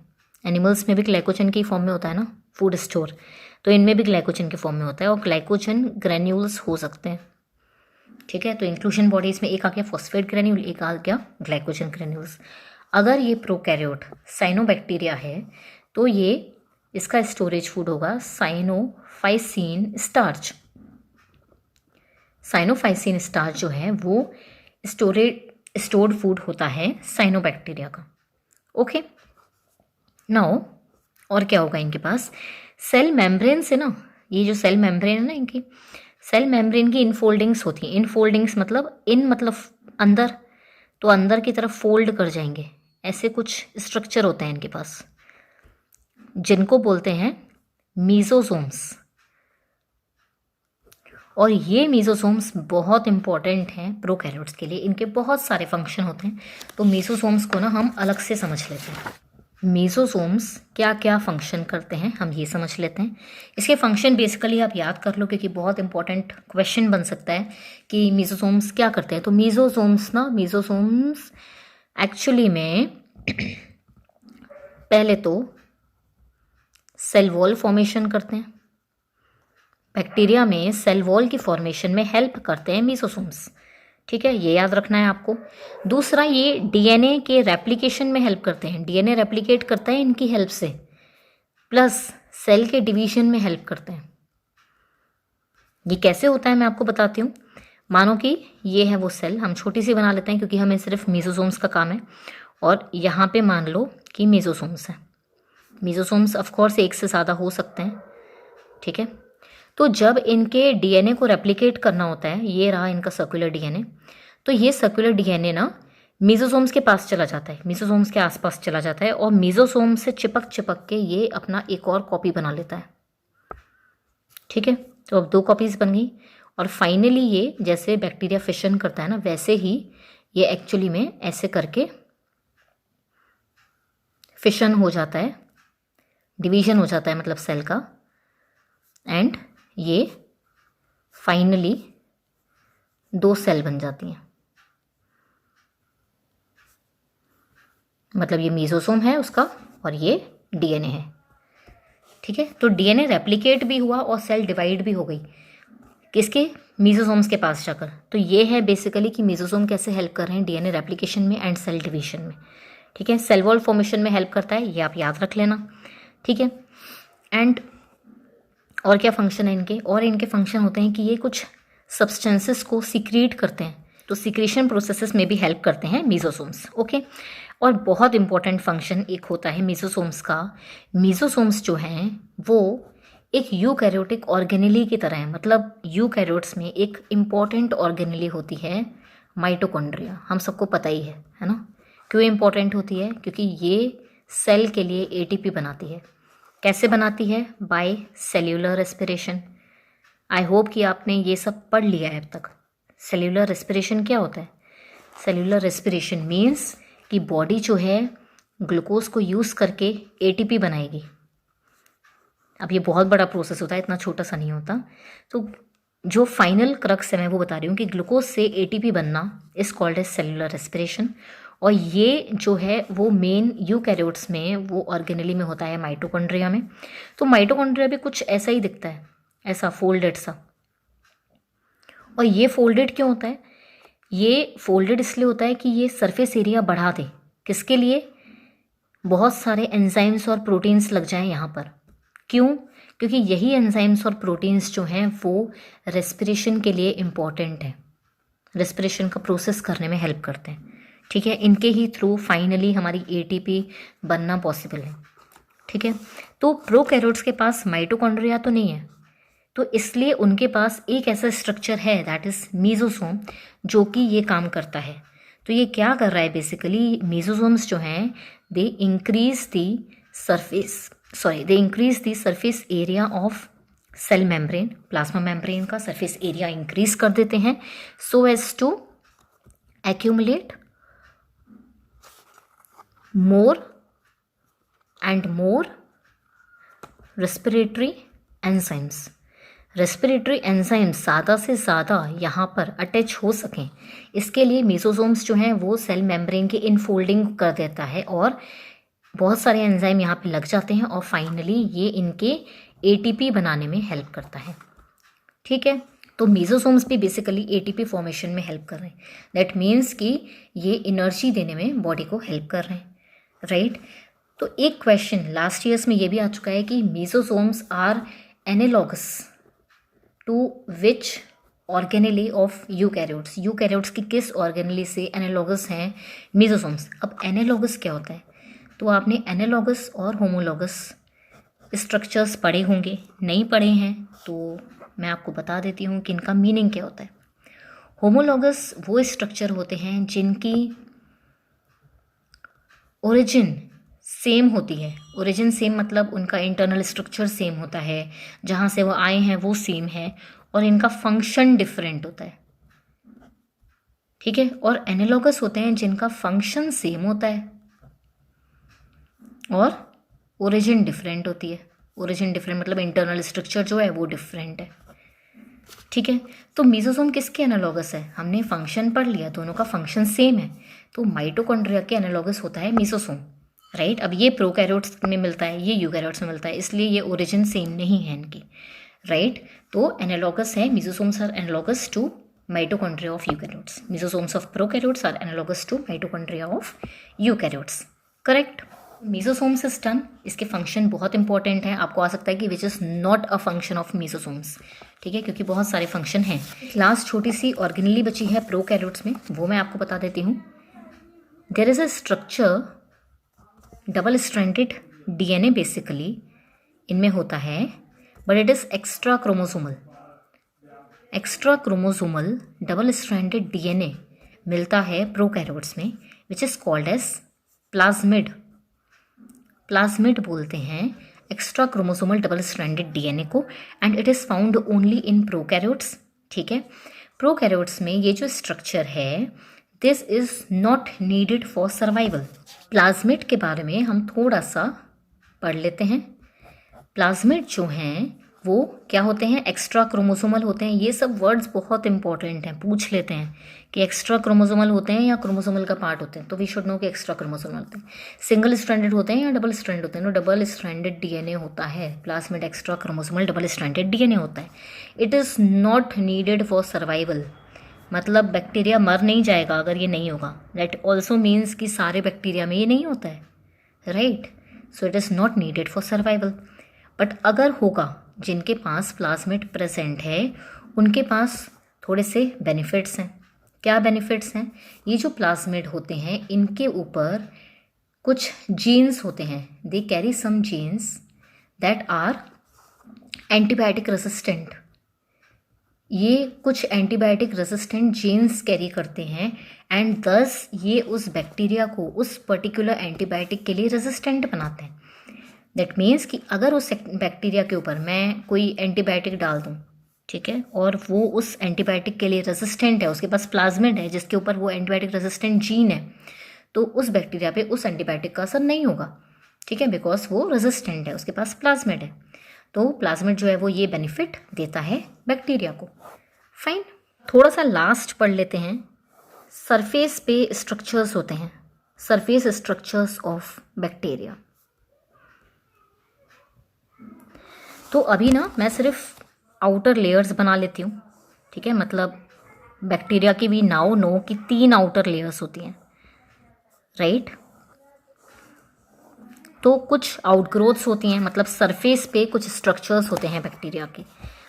एनिमल्स में भी ग्लाइकोजन के फॉर्म में होता है ना फूड स्टोर, तो इनमें भी ग्लाइकोजन के फॉर्म में होता है और ग्लाइकोजन ग्रेन्यूल्स हो सकते हैं, ठीक है। तो इंक्लूशन बॉडीज़ में एक आ गया फॉस्फेट ग्रेन्यूल, एक आ गया ग्लाइकोजन ग्रेन्यूल्स। अगर ये प्रोकैरियोट साइनोबैक्टीरिया है तो ये इसका स्टोरेज फूड होगा साइनोफाइसीन स्टार्च। साइनोफाइसीन स्टार्च जो है वो स्टोर्ड फूड होता है साइनोबैक्टीरिया का। ओके, नाउ और क्या होगा इनके पास, सेल मेम्ब्रेन से ना, ये जो सेल मेम्ब्रेन है ना इनकी, सेल मेम्ब्रेन की इनफोल्डिंग्स होती हैं। इनफोल्डिंग्स मतलब मतलब अंदर, तो अंदर की तरफ फोल्ड कर जाएंगे, ऐसे कुछ स्ट्रक्चर होते हैं इनके पास जिनको बोलते हैं मीजोसोम्स। और ये मीजोसोम्स बहुत इंपॉर्टेंट हैं प्रोकैरियोट्स के लिए, इनके बहुत सारे फंक्शन होते हैं। तो मीजोसोम्स को ना हम अलग से समझ लेते हैं। मीजोसोम्स क्या क्या फंक्शन करते हैं हम ये समझ लेते हैं। इसके फंक्शन बेसिकली आप याद कर लो क्योंकि बहुत इंपॉर्टेंट क्वेश्चन बन सकता है कि मीजोसोम्स क्या करते हैं। तो मीजोसोम्स एक्चुअली में पहले तो सेल वॉल फॉर्मेशन करते हैं। बैक्टीरिया में सेल वॉल की फॉर्मेशन में हेल्प करते हैं मीजोसोम्स, ठीक है, ये याद रखना है आपको। दूसरा, ये डीएनए के रेप्लिकेशन में हेल्प करते हैं, डीएनए रेप्लिकेट करता है इनकी हेल्प से, प्लस सेल के डिवीजन में हेल्प करते हैं। ये कैसे होता है मैं आपको बताती हूँ। मानो कि ये है वो सेल, हम छोटी सी बना लेते हैं क्योंकि हमें सिर्फ मीजोसोम्स का काम है, और यहाँ पे मान लो कि मीजोसोम्स है। मीजोसोम्स ऑफकोर्स एक से ज़्यादा हो सकते हैं, ठीक है। तो जब इनके डीएनए को रेप्लिकेट करना होता है, ये रहा इनका सर्कुलर डीएनए, तो ये सर्कुलर डीएनए ना मीजोसोम्स के पास चला जाता है, मीजोसोम्स के आसपास चला जाता है और मीजोसोम से चिपक के ये अपना एक और कॉपी बना लेता है, ठीक है। तो अब 2 कॉपीज बन गई और फाइनली ये जैसे बैक्टीरिया फिशन करता है ना वैसे ही ये एक्चुअली में ऐसे करके फिशन हो जाता है, डिवीजन हो जाता है मतलब सेल का, एंड ये फाइनली 2 सेल बन जाती हैं। मतलब ये मीजोसोम है उसका और ये डीएनए है, ठीक है। तो डीएनए रेप्लिकेट भी हुआ और सेल डिवाइड भी हो गई, किसके, मीजोसोम्स के पास जाकर। तो ये है बेसिकली कि मीजोसोम कैसे हेल्प कर रहे हैं डीएनए रेप्लिकेशन में एंड सेल डिवीजन में, ठीक है। सेल वॉल फॉर्मेशन में हेल्प करता है, ये आप याद रख लेना, ठीक है। एंड और क्या फंक्शन है इनके, और इनके फंक्शन होते हैं कि ये कुछ सब्सटेंसेस को सीक्रेट करते हैं, तो सीक्रेशन प्रोसेसेस में भी हेल्प करते हैं मीजोसोम्स, ओके। और बहुत इंपॉर्टेंट फंक्शन एक होता है मीजोसोम्स का। मीजोसोम्स जो हैं वो एक यूकैरियोटिक ऑर्गेनेली की तरह है, मतलब यूकैरियोट्स में एक इम्पॉर्टेंट ऑर्गेनेली होती है माइटोकॉन्ड्रिया, हम सबको पता ही है ना। क्यों इम्पॉर्टेंट होती है, क्योंकि ये सेल के लिए एटीपी बनाती है। कैसे बनाती है, by cellular respiration. I hope कि आपने ये सब पढ़ लिया है अब तक। सेल्यूलर रेस्पिरेशन क्या होता है, सेल्यूलर रेस्पिरेशन मीन्स कि बॉडी जो है ग्लूकोज को यूज़ करके एटीपी बनाएगी। अब ये बहुत बड़ा प्रोसेस होता है, इतना छोटा सा नहीं होता। तो जो फाइनल क्रक्स है मैं वो बता रही हूँ कि ग्लूकोज से एटीपी बनना is called as cellular respiration. और ये जो है वो मेन यूकैरियोट्स में, वो ऑर्गेनेली में होता है माइटोकॉन्ड्रिया में। तो माइटोकॉन्ड्रिया भी कुछ ऐसा ही दिखता है, ऐसा फोल्डेड सा। और ये फोल्डेड क्यों होता है, ये फोल्डेड इसलिए होता है कि ये सरफेस एरिया बढ़ा दे, किसके लिए, बहुत सारे एंजाइम्स और प्रोटीन्स लग जाएं यहाँ पर। क्यों, क्योंकि यही एंजाइम्स और प्रोटीन्स जो हैं वो रेस्पिरेशन के लिए इम्पॉर्टेंट है, रेस्पिरेशन का प्रोसेस करने में हेल्प करते हैं, ठीक है, इनके ही थ्रू फाइनली हमारी एटीपी बनना पॉसिबल है। ठीक है, तो प्रोकैरियोट्स के पास माइटोकॉन्ड्रिया तो नहीं है, तो इसलिए उनके पास एक ऐसा स्ट्रक्चर है दैट इज मीजोसोम, जो कि ये काम करता है। तो ये क्या कर रहा है बेसिकली, मीजोसोम्स जो हैं they increase the surface area of cell membrane, plasma membrane का सरफेस एरिया इंक्रीज कर देते हैं so as to accumulate more and more respiratory enzymes. Respiratory enzymes ज़्यादा से ज़्यादा यहाँ पर अटैच हो सकें, इसके लिए मीसोसोम्स जो हैं वो सेल मेम्ब्रेन की इनफोल्डिंग कर देता है और बहुत सारे एंजाइम यहाँ पे लग जाते हैं और फाइनली ये इनके एटीपी बनाने में हेल्प करता है। ठीक है, तो मीसोसोम्स भी बेसिकली एटीपी फॉर्मेशन में हेल्प कर रहे हैं। दैट मीन्स कि ये एनर्जी देने में बॉडी को हेल्प कर रहे हैं, राइट। तो एक क्वेश्चन लास्ट ईयर्स में ये भी आ चुका है कि mesosomes are analogous to which organelle of eukaryotes. Eukaryotes की किस ऑर्गेनेली से एनालॉगस हैं मीसोसोम्स। अब एनालॉगस क्या होता है, तो आपने एनालॉगस और होमोलॉगस स्ट्रक्चर्स पढ़े होंगे, नहीं पढ़े हैं तो मैं आपको बता देती हूँ कि इनका मीनिंग क्या होता है। होमोलॉगस वो स्ट्रक्चर होते हैं जिनकी ओरिजिन सेम होती है। ओरिजिन सेम मतलब उनका इंटरनल स्ट्रक्चर सेम होता है, जहाँ से वो आए हैं वो सेम है और इनका फंक्शन डिफरेंट होता है। ठीक है, और एनालॉगस होते हैं जिनका फंक्शन सेम होता है और ओरिजिन डिफरेंट होती है। ओरिजिन डिफरेंट मतलब इंटरनल स्ट्रक्चर जो है वो डिफरेंट है। ठीक है, तो मीसोसोम किसके एनालॉगस है, हमने फंक्शन पढ़ लिया, दोनों का फंक्शन सेम है, तो माइटोकॉन्ड्रिया के एनालॉगस होता है मीसोसोम, राइट। अब ये प्रोकैरियोट्स में मिलता है, ये यूकैरियोट्स में मिलता है, इसलिए ये ओरिजिन सेम नहीं है इनकी, राइट। तो एनालॉगस है, mesosomes are analogous to mitochondria of eukaryotes, mesosomes of prokaryotes are analogous to mitochondria of eukaryotes, correct. Mesosomes is done. इसके फंक्शन बहुत इंपॉर्टेंट है, आपको आ सकता है कि which is not a function of mesosomes, ठीक है, क्योंकि बहुत सारे फंक्शन हैं। लास्ट छोटी सी ऑर्गेनेली बची है प्रोकैरियोट्स में, वो मैं आपको बता देती हूँ। There is a structure double stranded DNA basically इनमें होता है, but it is extra chromosomal. Extra chromosomal double stranded DNA मिलता है प्रोकैरियोट्स में, which is called as plasmid. Plasmid बोलते हैं extra chromosomal double stranded DNA को, and it is found only in prokaryotes. ठीक है, प्रोकैरियोट्स में ये जो स्ट्रक्चर है this is not needed for survival. Plasmid के बारे में हम थोड़ा सा पढ़ लेते हैं। प्लाज्मिड जो हैं वो क्या होते हैं, एक्स्ट्रा क्रोमोसोमल होते हैं। ये सब वर्ड्स बहुत इंपॉर्टेंट हैं, पूछ लेते हैं कि एक्स्ट्रा क्रोमोसोमल होते हैं या क्रोमोसोमल का पार्ट होते हैं, तो वी शुड नो कि एक्स्ट्रा क्रोमोसोमल होते हैं। सिंगल स्ट्रैंडेड होते हैं या डबल स्ट्रैंड होते हैं, नो डबल स्ट्रैंडेड डीएनए होता है। Plasmid extra chromosomal double stranded DNA होता है। It is not needed for survival, मतलब बैक्टीरिया मर नहीं जाएगा अगर ये नहीं होगा। दैट ऑल्सो मीन्स कि सारे बैक्टीरिया में ये नहीं होता है, right. So it is not needed for survival. But अगर होगा, जिनके पास प्लाज्मिड प्रेजेंट है उनके पास थोड़े से बेनिफिट्स हैं। क्या बेनिफिट्स हैं, ये जो प्लाज्मिड होते हैं इनके ऊपर कुछ जीन्स होते हैं, they carry some genes that are antibiotic resistant. ये कुछ एंटीबायोटिक रेसिस्टेंट जीन्स कैरी करते हैं एंड दस ये उस बैक्टीरिया को उस पर्टिकुलर एंटीबायोटिक के लिए रेसिस्टेंट बनाते हैं। दैट मीन्स कि अगर उस बैक्टीरिया के ऊपर मैं कोई एंटीबायोटिक डाल दूँ, ठीक है, और वो उस एंटीबायोटिक के लिए रेसिस्टेंट है, उसके पास प्लाज्मिड है जिसके ऊपर वो एंटीबायोटिक रेसिस्टेंट जीन है, तो उस बैक्टीरिया पे उस एंटीबायोटिक का असर नहीं होगा, ठीक है, बिकॉज वो रेसिस्टेंट है, उसके पास प्लाज्मिड है। तो प्लाज्मिड जो है वो ये बेनिफिट देता है बैक्टीरिया को। फाइन, थोड़ा सा लास्ट पढ़ लेते हैं। सरफेस पे स्ट्रक्चर्स होते हैं, सरफेस स्ट्रक्चर्स ऑफ बैक्टीरिया। तो अभी ना मैं सिर्फ आउटर लेयर्स बना लेती हूँ, ठीक है, मतलब बैक्टीरिया की भी नाउ नो कि 3 आउटर लेयर्स होती हैं, राइट। तो कुछ आउटग्रोथ्स होती हैं, मतलब सरफेस पे कुछ स्ट्रक्चर्स होते हैं बैक्टीरिया के।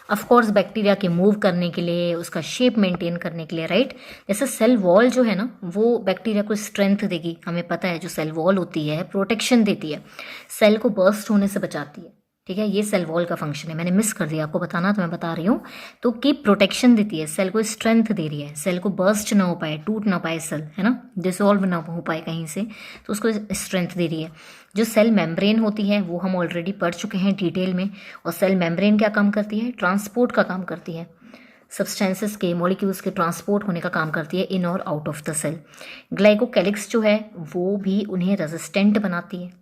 ऑफ कोर्स बैक्टीरिया के मूव करने के लिए, उसका शेप मेंटेन करने के लिए, राइट। जैसे सेल वॉल जो है ना, वो बैक्टीरिया को स्ट्रेंथ देगी, हमें पता है। जो सेल वॉल होती है प्रोटेक्शन देती है, सेल को बर्स्ट होने से बचाती है, ठीक है। ये सेल वॉल का फंक्शन है, मैंने मिस कर दिया आपको बताना, तो मैं बता रही हूँ। तो की प्रोटेक्शन देती है, सेल को स्ट्रेंथ दे रही है, सेल को बर्स्ट ना हो पाए, टूट ना पाए सेल, है ना, डिसॉल्व ना हो पाए कहीं से, तो उसको स्ट्रेंथ दे रही है। जो सेल मेम्ब्रेन होती है वो हम ऑलरेडी पढ़ चुके हैं डिटेल में। और सेल मेम्ब्रेन क्या काम करती है? ट्रांसपोर्ट का काम करती है, सब्सटेंसेस के, मॉलिक्यूल्स के ट्रांसपोर्ट होने का काम करती है इन और out of the cell. Glycocalyx जो है वो भी उन्हें रेजिस्टेंट बनाती है,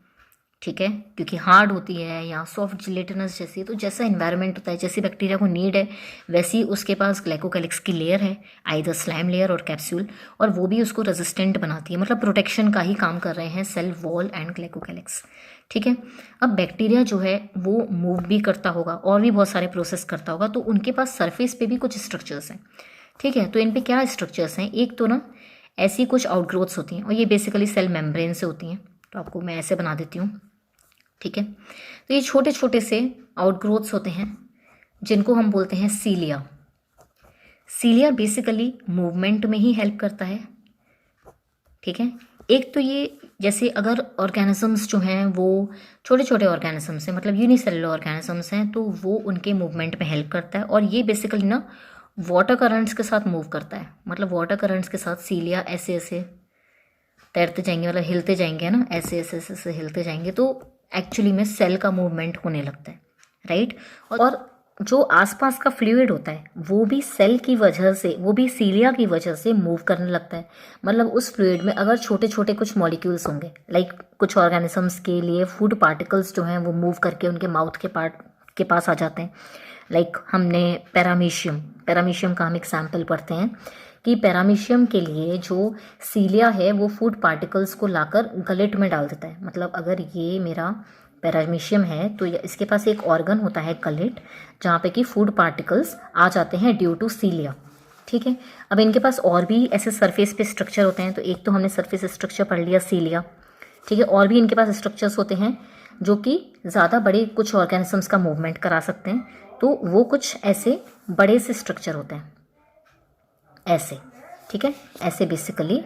ठीक है, क्योंकि हार्ड होती है या सॉफ्ट जिलेटिनस जैसी। तो जैसा इन्वायरमेंट होता है, जैसी बैक्टीरिया को नीड है, वैसी उसके पास ग्लाइकोकैलिक्स की लेयर है, आइदर स्लाइम लेयर और कैप्सूल, और वो भी उसको रेजिस्टेंट बनाती है। मतलब प्रोटेक्शन का ही काम कर रहे हैं सेल वॉल एंड ग्लाइकोकैलिक्स, ठीक है। अब बैक्टीरिया जो है वो मूव भी करता होगा और भी बहुत सारे प्रोसेस करता होगा, तो उनके पास सरफेस पे भी कुछ स्ट्रक्चर्स हैं, ठीक है। तो इन पे क्या स्ट्रक्चर्स हैं? एक तो ना ऐसी कुछ आउटग्रोथ्स होती हैं, और ये बेसिकली सेल मेम्ब्रेन से होती हैं। तो आपको मैं ऐसे बना देती हूँ, ठीक है। तो ये छोटे छोटे से आउटग्रोथ्स होते हैं जिनको हम बोलते हैं सीलिया। सीलिया बेसिकली मूवमेंट में ही हेल्प करता है, ठीक है। एक तो ये, जैसे अगर ऑर्गेनिजम्स जो हैं वो छोटे छोटे ऑर्गेनिजम्स हैं, मतलब यूनिसेलुलर ऑर्गेनिजम्स हैं, तो वो उनके मूवमेंट में हेल्प करता है। और ये बेसिकली ना वाटर करंट्स के साथ मूव करता है, मतलब वाटर करंट्स के साथ सीलिया ऐसे ऐसे तैरते जाएंगे, मतलब हिलते जाएंगे, है ना, ऐसे ऐसे ऐसे ऐसे हिलते जाएंगे, तो एक्चुअली में सेल का मूवमेंट होने लगता है, राइट। और जो आसपास का फ्लूइड होता है वो भी सेल की वजह से, वो भी सीलिया की वजह से मूव करने लगता है। मतलब उस फ्लूइड में अगर छोटे छोटे कुछ मॉलिक्यूल्स होंगे, लाइक कुछ ऑर्गेनिजम्स के लिए फूड पार्टिकल्स जो हैं वो मूव करके उनके माउथ के पार्ट के पास आ जाते हैं। लाइक हमने पैरामीशियम का हम एग्जाम्पल पढ़ते हैं कि पैरामीशियम के लिए जो सीलिया है वो फूड पार्टिकल्स को लाकर गलेट में डाल देता है। मतलब अगर ये मेरा पैरामीशियम है तो इसके पास एक ऑर्गन होता है गलेट, जहाँ पे कि फूड पार्टिकल्स आ जाते हैं ड्यू टू सीलिया, ठीक है। अब इनके पास और भी ऐसे सरफेस पे स्ट्रक्चर होते हैं। तो एक तो हमने सरफेस स्ट्रक्चर पढ़ लिया सीलिया, ठीक है। और भी इनके पास स्ट्रक्चर्स होते हैं जो कि ज़्यादा बड़े कुछ ऑर्गेनिजम्स का मूवमेंट करा सकते हैं। तो वो कुछ ऐसे बड़े से स्ट्रक्चर होते हैं, ऐसे, ठीक है। ऐसे बेसिकली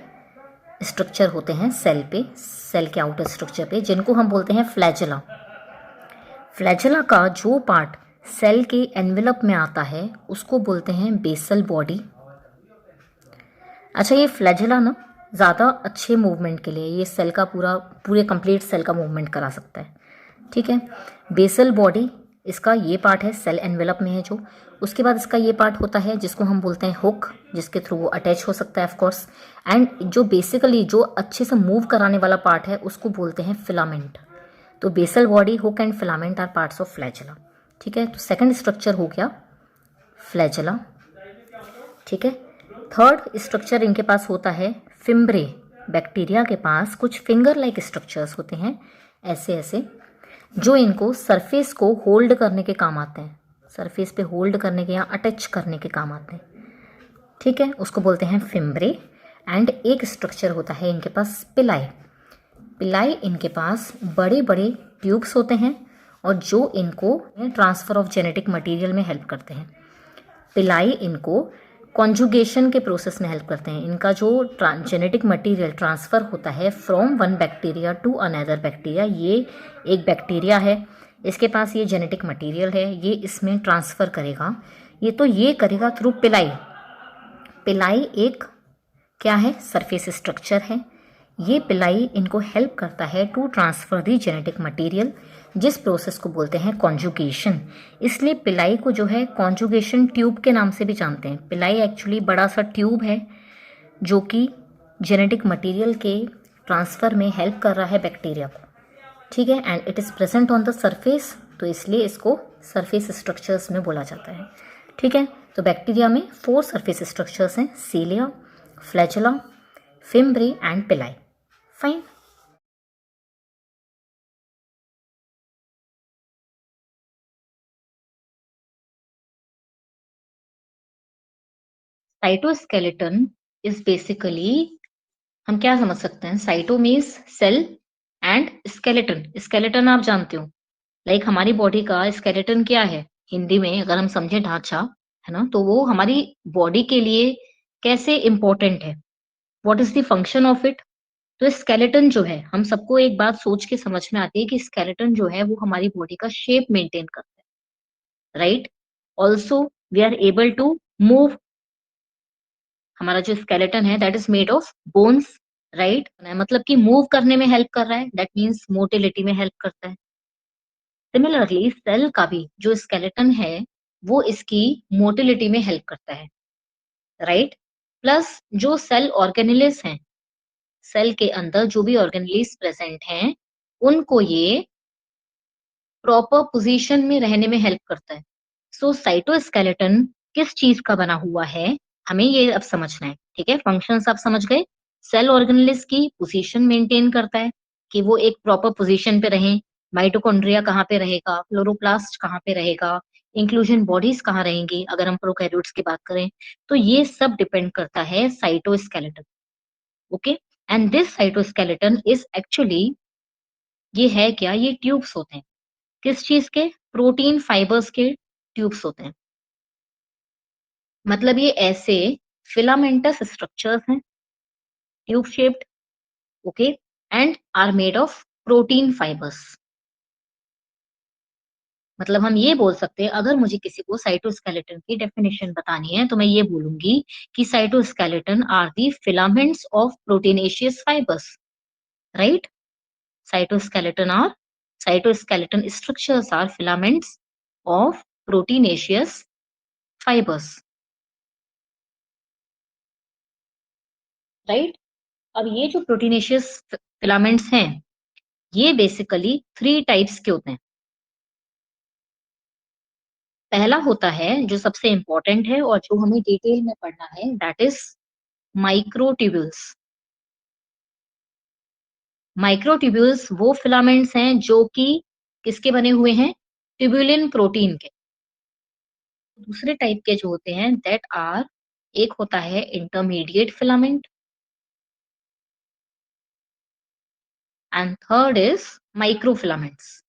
स्ट्रक्चर होते हैं सेल पे, सेल के आउटर स्ट्रक्चर पे, जिनको हम बोलते हैं फ्लैजेला। फ्लैजेला का जो पार्ट सेल के एनवेलप में आता है उसको बोलते हैं बेसल बॉडी। अच्छा, ये फ्लैजेला ना ज़्यादा अच्छे मूवमेंट के लिए ये सेल का पूरे कंप्लीट सेल का मूवमेंट करा सकता है, ठीक है। बेसल बॉडी इसका ये पार्ट है, सेल एनवेलप में है जो। उसके बाद इसका ये पार्ट होता है जिसको हम बोलते हैं हुक, जिसके थ्रू वो अटैच हो सकता है ऑफ कोर्स। एंड जो बेसिकली जो अच्छे से मूव कराने वाला पार्ट है उसको बोलते हैं फिलामेंट। तो basal body, hook and filament are parts of flagella, ठीक है। तो सेकंड स्ट्रक्चर हो गया फ्लैजेला, ठीक है। थर्ड स्ट्रक्चर इनके पास होता है फिम्ब्रे। बैक्टीरिया के पास कुछ फिंगर लाइक स्ट्रक्चर्स होते हैं ऐसे ऐसे, जो इनको सरफेस को होल्ड करने के काम आते हैं, सरफेस पे होल्ड करने के या अटैच करने के काम आते हैं, ठीक है। उसको बोलते हैं फिम्ब्रे। एंड एक स्ट्रक्चर होता है इनके पास पिलाई। पिलाई इनके पास बड़े बड़े ट्यूब्स होते हैं और जो इनको ट्रांसफ़र ऑफ जेनेटिक मटेरियल में हेल्प करते हैं। पिलाई इनको कॉन्जुगेशन के प्रोसेस में हेल्प करते हैं। इनका जो जेनेटिक मटेरियल ट्रांसफ़र होता है from one bacteria to another bacteria, ये एक बैक्टीरिया है, इसके पास ये जेनेटिक मटेरियल है, ये इसमें ट्रांसफ़र करेगा। ये करेगा थ्रू पिलाई। पिलाई एक क्या है? सरफेस स्ट्रक्चर है। ये पिलाई इनको हेल्प करता है to transfer the genetic material, जिस प्रोसेस को बोलते हैं कॉन्जुगेशन। इसलिए पिलाई को जो है कॉन्जुगेशन ट्यूब के नाम से भी जानते हैं। पिलाई एक्चुअली बड़ा सा ट्यूब है जो कि जेनेटिक मटेरियल के ट्रांसफ़र में हेल्प कर रहा है बैक्टीरिया को, ठीक है। And it is present on the surface, तो इसलिए इसको सरफेस स्ट्रक्चर्स में बोला जाता है, ठीक है। तो बैक्टीरिया में 4 सरफेस स्ट्रक्चर्स हैं, cilia, flagella, fimbriae and pili. Fine. Cytoskeleton is basically, हम क्या समझ सकते हैं? Cyto means cell and skeleton. Skeleton आप जानते हो, लाइक हमारी बॉडी का स्केलेटन क्या है? हिंदी में अगर हम समझे ढांचा, है ना, तो वो हमारी बॉडी के लिए कैसे इम्पोर्टेंट है, what is the function of it. तो स्केलेटन जो है, हम सबको एक बात सोच के समझ में आती है कि स्केलेटन जो है वो हमारी बॉडी का शेप मेंटेन करता है, right. Also we are able to move. हमारा जो स्केलेटन है that is made of bones, right, मतलब कि मूव करने में हेल्प कर रहा है, दैट मीन्स मोटिलिटी में हेल्प करता है। सिमिलरली सेल का भी जो स्केलेटन है वो इसकी मोटिलिटी में हेल्प करता है, राइट। प्लस जो सेल ऑर्गेनेलिस हैं, सेल के अंदर जो भी ऑर्गेनेलिस प्रेजेंट हैं, उनको ये प्रॉपर पोजीशन में रहने में हेल्प करता है। सो साइटोस्केलेटन किस चीज का बना हुआ है, हमें ये अब समझना है, ठीक है। फंक्शंस आप समझ गए। सेल ऑर्गेनेलिस की पोजीशन मेंटेन करता है कि वो एक प्रॉपर पोजीशन पे रहें। माइटोकॉन्ड्रिया कहाँ पे रहेगा, क्लोरोप्लास्ट कहाँ पे रहेगा, इंक्लूजन बॉडीज कहाँ रहेंगी, अगर हम प्रोकैरियोट्स की बात करें, तो ये सब डिपेंड करता है cytoskeleton. Okay. And this cytoskeleton is actually, ये है क्या, ये ट्यूब्स होते हैं। किस चीज के? प्रोटीन फाइबर्स के ट्यूब्स होते हैं। मतलब ये ऐसे फिलामेंटस स्ट्रक्चर्स हैं, tube shaped, okay, and are made of protein fibers. मतलब हम ये बोल सकते हैं, अगर मुझे किसी को साइटोस्केलेटन की डेफिनेशन बतानी है तो मैं ये बोलूंगी कि cytoskeleton are the filaments of proteinaceous fibers, right. cytoskeleton are cytoskeleton structures are filaments of proteinaceous fibers, right. अब ये जो प्रोटीनेशियस फिलामेंट्स हैं, ये बेसिकली थ्री टाइप्स के होते हैं। पहला होता है जो सबसे इंपॉर्टेंट है और जो हमें डिटेल में पढ़ना है, दैट इज माइक्रोट्यूब्यूल्स। माइक्रोट्यूब्यूल्स वो फिलामेंट्स हैं जो कि किसके बने हुए हैं? ट्यूबुलिन प्रोटीन के। दूसरे टाइप के जो होते हैं दैट आर, एक होता है intermediate filament and third is microfilaments.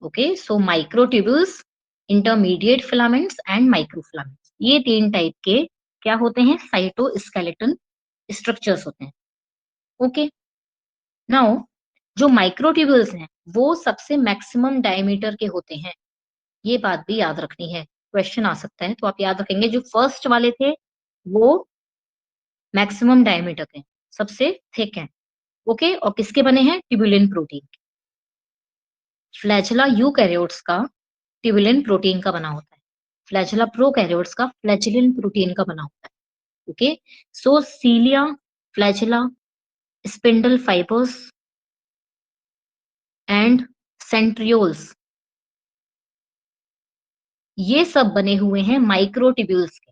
Okay, so microtubules, intermediate filaments and microfilaments, ये तीन टाइप के क्या होते हैं? साइटोस्केलेटन स्ट्रक्चर्स होते हैं। ओके, नाउ जो माइक्रोट्यूब्यूल्स हैं वो सबसे मैक्सिमम डायमीटर के होते हैं। ये बात भी याद रखनी है, क्वेश्चन आ सकता है, तो आप याद रखेंगे जो फर्स्ट वाले थे वो मैक्सिमम डायमीटर के, सबसे थिक है। ओके, और किसके बने हैं? Tubulin protein. फ्लैजेला यूकैरियोट्स का ट्यूबुलिन प्रोटीन का बना होता है। फ्लैजेला प्रोकैरियोट्स का फ्लैजिलिन प्रोटीन का बना होता है। Okay, so cilia, flagella, spindle fibres and centrioles, ये सब बने हुए हैं माइक्रोट्यूब्यूल्स के।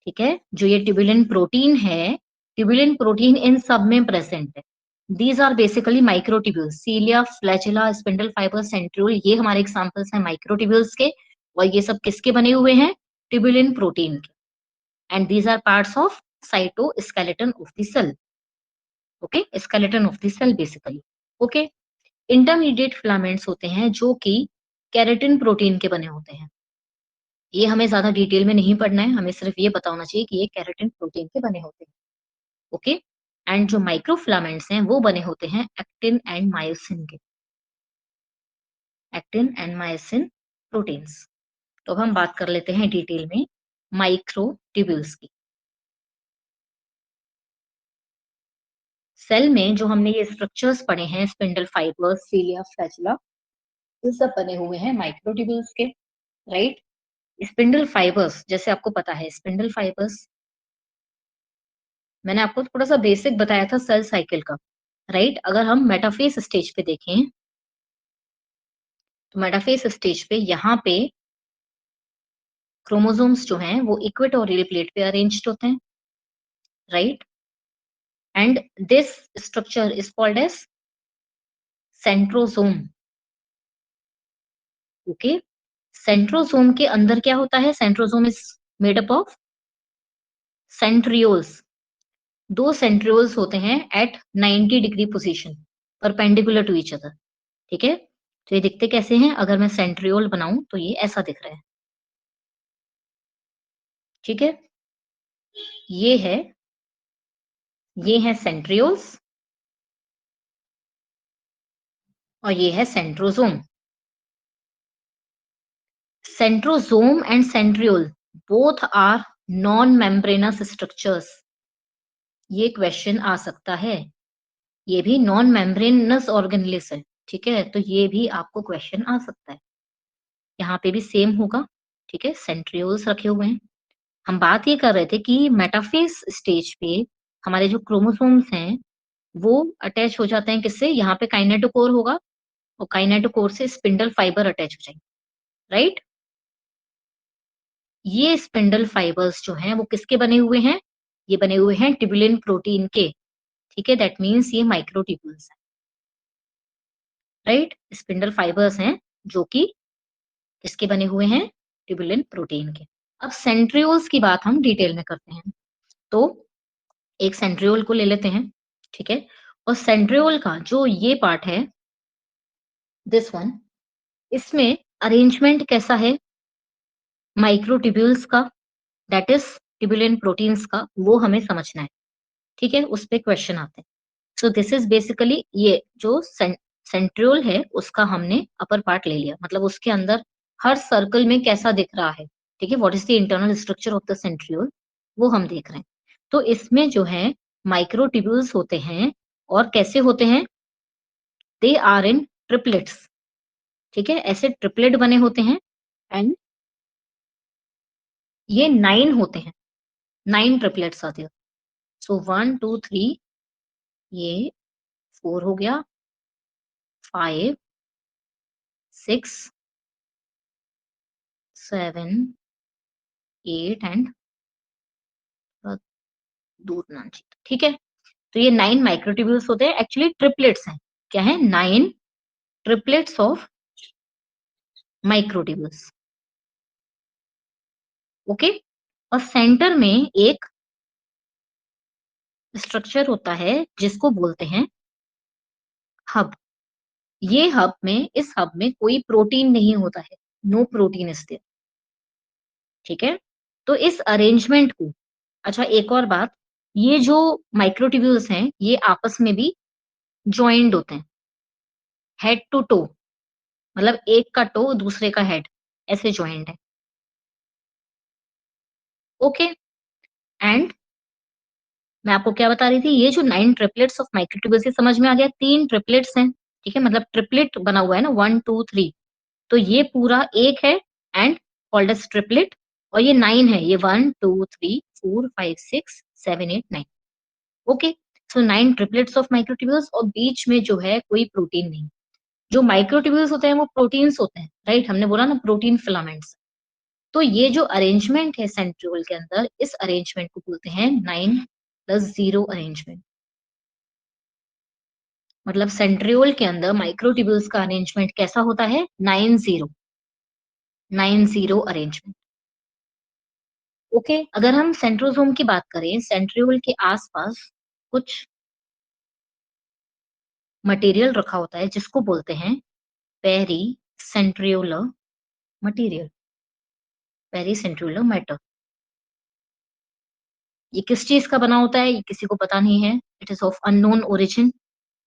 ठीक है, जो ये ट्यूबुलिन प्रोटीन है, ट्यूबुलिन प्रोटीन इन सब में प्रेजेंट है। These are basically microtubules. Cilia, flagella, spindle fibre, centriole, ये हमारे एग्जांपल्स हैं माइक्रोट्यूब्यूल्स के। और ये सब किसके बने हुए हैं? ट्यूबुलिन प्रोटीन के। And these are parts of cytoskeleton of the cell. Okay, skeleton of the cell basically. Okay, intermediate filaments होते हैं जो कि केराटिन प्रोटीन के बने होते हैं। ये हमें ज्यादा डिटेल में नहीं पढ़ना है, हमें सिर्फ ये बताना चाहिए कि ये केराटिन प्रोटीन के बने होते हैं। ओके, एंड जो माइक्रोफिलामेंट्स हैं वो बने होते हैं एक्टिन एंड मायोसिन के। Actin and myosin proteins. तो अब हम बात कर लेते हैं डिटेल में माइक्रोट्यूब्यूल्स की। सेल में जो हमने ये स्ट्रक्चर्स पढ़े हैं, स्पिंडल फाइबर्स, सीलिया, फ्लैजिला, ये सब बने हुए हैं माइक्रोट्यूब्यूल्स के, राइट। स्पिंडल फाइबर्स, जैसे आपको पता है स्पिंडल फाइबर्स, मैंने आपको थोड़ा सा बेसिक बताया था सेल साइकिल का, राइट। अगर हम मेटाफेज स्टेज पे देखें, तो मेटाफेज स्टेज पे यहाँ पे क्रोमोसोम्स जो हैं वो इक्वेटोरियल प्लेट पे अरेंज्ड होते हैं, right. And this structure is called as centrosome. Okay, centrosome के अंदर क्या होता है? Centrosome is made up of centrioles. दो सेंट्रियोल्स होते हैं at 90 degree position, perpendicular to each other. ठीक है, तो ये दिखते कैसे हैं? अगर मैं सेंट्रियोल बनाऊं तो ये ऐसा दिख रहा है। ठीक है, ये है ये है सेंट्रियोल्स और ये है centrosome. Centrosome and centriole both are non membranous structures. ये क्वेश्चन आ सकता है। ये भी नॉन मेम्ब्रेनस ऑर्गेनेल्स है। ठीक है, तो ये भी आपको क्वेश्चन आ सकता है। यहाँ पे भी सेम होगा। ठीक है, सेंट्रियोल्स रखे हुए हैं। हम बात ये कर रहे थे कि मेटाफेज स्टेज पे हमारे जो क्रोमोसोम्स हैं वो अटैच हो जाते हैं किससे? यहाँ पे काइनेटोकोर होगा और काइनेटोकोर से स्पिंडल फाइबर अटैच हो जाएंगे, राइट। ये स्पिंडल फाइबर्स जो हैं वो किसके बने हुए हैं? ये बने हुए हैं ट्यूबुलिन प्रोटीन के। ठीक है, दैट मीन्स ये माइक्रोट्यूब्यूल्स है, राइट। स्पिंडल फाइबर्स हैं जो कि किसके बने हुए हैं? ट्यूबुलिन प्रोटीन के। अब सेंट्रियोल्स की बात हम डिटेल में करते हैं। तो एक सेंट्रियोल को ले लेते हैं। ठीक है, और सेंट्रियोल का जो ये पार्ट है, दिस वन, इसमें अरेंजमेंट कैसा है माइक्रोट्यूब्यूल्स का, दैट इज ट्यूबुलिन प्रोटीन्स का, वो हमें समझना है। ठीक है, उस पे क्वेश्चन आते हैं। सो दिस इज बेसिकली ये जो सेंट्रियोल है उसका हमने अपर पार्ट ले लिया, मतलब उसके अंदर हर सर्कल में कैसा दिख रहा है। ठीक है, what is the internal structure of the centriole, वो हम देख रहे हैं। तो इसमें जो है माइक्रोट्यूब्यूल्स होते हैं और कैसे होते हैं? They are in triplets. ठीक है, ऐसे ट्रिपलेट बने होते हैं एंड ये 9 होते हैं। 9 ट्रिपलेट्स आते हैं। सो 1 2 3, ये 4 हो गया, 5 6 7 8 एंड दूर ना जीत। ठीक है, तो ये 9 माइक्रोट्यूब्यूल्स होते हैं, एक्चुअली ट्रिपलेट्स हैं। क्या है? 9 ट्रिपलेट्स ऑफ माइक्रोट्यूब्यूल्स। ओके, और सेंटर में एक स्ट्रक्चर होता है जिसको बोलते हैं हब। ये हब में इस हब में कोई प्रोटीन नहीं होता है, नो प्रोटीन इज देयर। ठीक है, तो इस अरेंजमेंट को, अच्छा एक और बात, ये जो माइक्रोट्यूब्यूल्स हैं ये आपस में भी ज्वाइंट होते हैं, हेड टू टो, मतलब एक का टो दूसरे का हेड, ऐसे ज्वाइंट है। ओके, एंड मैं आपको क्या बता रही थी, ये जो 9 ट्रिपलेट्स ऑफ माइक्रोट्यूब्यूल्स, ये समझ में आ गया, 3 ट्रिपलेट्स हैं। ठीक है, मतलब ट्रिपलेट बना हुआ है ना, 1 2 3, तो ये पूरा एक है एंड कॉल्ड एज ट्रिपलेट। और ये 9 है, ये 1 2 3 4 5 6 7 8 9। Okay, so 9 triplets of microtubules और बीच में जो है कोई प्रोटीन नहीं। जो माइक्रोट्यूब्यूल्स होते हैं वो प्रोटीन्स होते हैं, राइट, हमने बोला ना प्रोटीन फिलामेंट्स। तो ये जो अरेंजमेंट है सेंट्रियोल के अंदर, इस अरेंजमेंट को बोलते हैं 9+0 अरेंजमेंट। मतलब सेंट्रियोल के अंदर माइक्रोट्यूब्यूल्स का अरेंजमेंट कैसा होता है? 9-0 अरेंजमेंट। ओके, अगर हम सेंट्रोसोम की बात करें, सेंट्रियोल के आसपास कुछ मटेरियल रखा होता है जिसको बोलते हैं peri centriolar material, peri centriolar matter. ये किस चीज का बना होता है ये किसी को पता नहीं है, it is of unknown origin.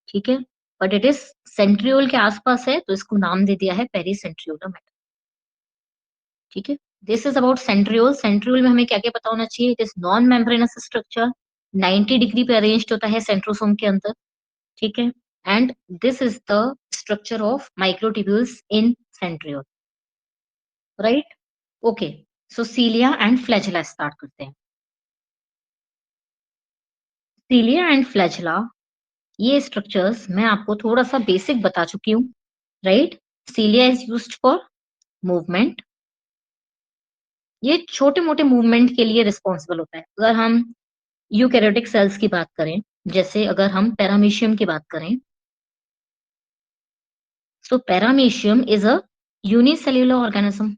ठीक है, बट इट इज सेंट्रियोल के आसपास है तो इसको नाम दे दिया है पेरी सेंट्रियोलर मैटर। ठीक है, this is about centriole. Centriole में हमें क्या क्या पता होना चाहिए? It is non membranous structure, 90 degree पे अरेंज होता है सेंट्रोसोम के अंदर। ठीक है, and this is the structure of microtubules in centriole, right. Okay, so cilia and flagella start करते हैं। सीलिया एंड फ्लैजेला, ये स्ट्रक्चर्स मैं आपको थोड़ा सा बेसिक बता चुकी हूँ, right. Cilia is used for movement, ये छोटे मोटे मूवमेंट के लिए रिस्पॉन्सिबल होता है। अगर हम यूकैरियोटिक सेल्स की बात करें, जैसे अगर हम पैरामीशियम की बात करें, so paramecium is a unicellular organism.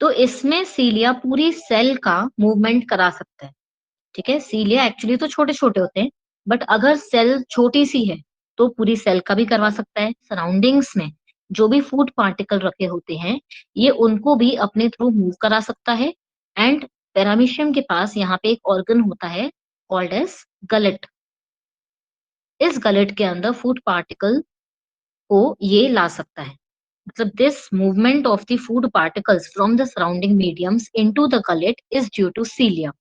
तो इसमें सीलिया पूरी सेल का मूवमेंट करा सकता है। ठीक है, सीलिया एक्चुअली तो छोटे छोटे होते हैं बट अगर सेल छोटी सी है तो पूरी सेल का भी करवा सकता है। सराउंडिंग्स में जो भी फूड पार्टिकल रखे होते हैं ये उनको भी अपने थ्रू मूव करा सकता है। एंड पैरामीशियम के पास यहाँ पे एक ऑर्गन होता है कॉल्ड एज गलेट। इस गलेट के अंदर फूड पार्टिकल को ये ला सकता है। मतलब this movement of the food particles from the surrounding mediums into the gullet is due to cilia.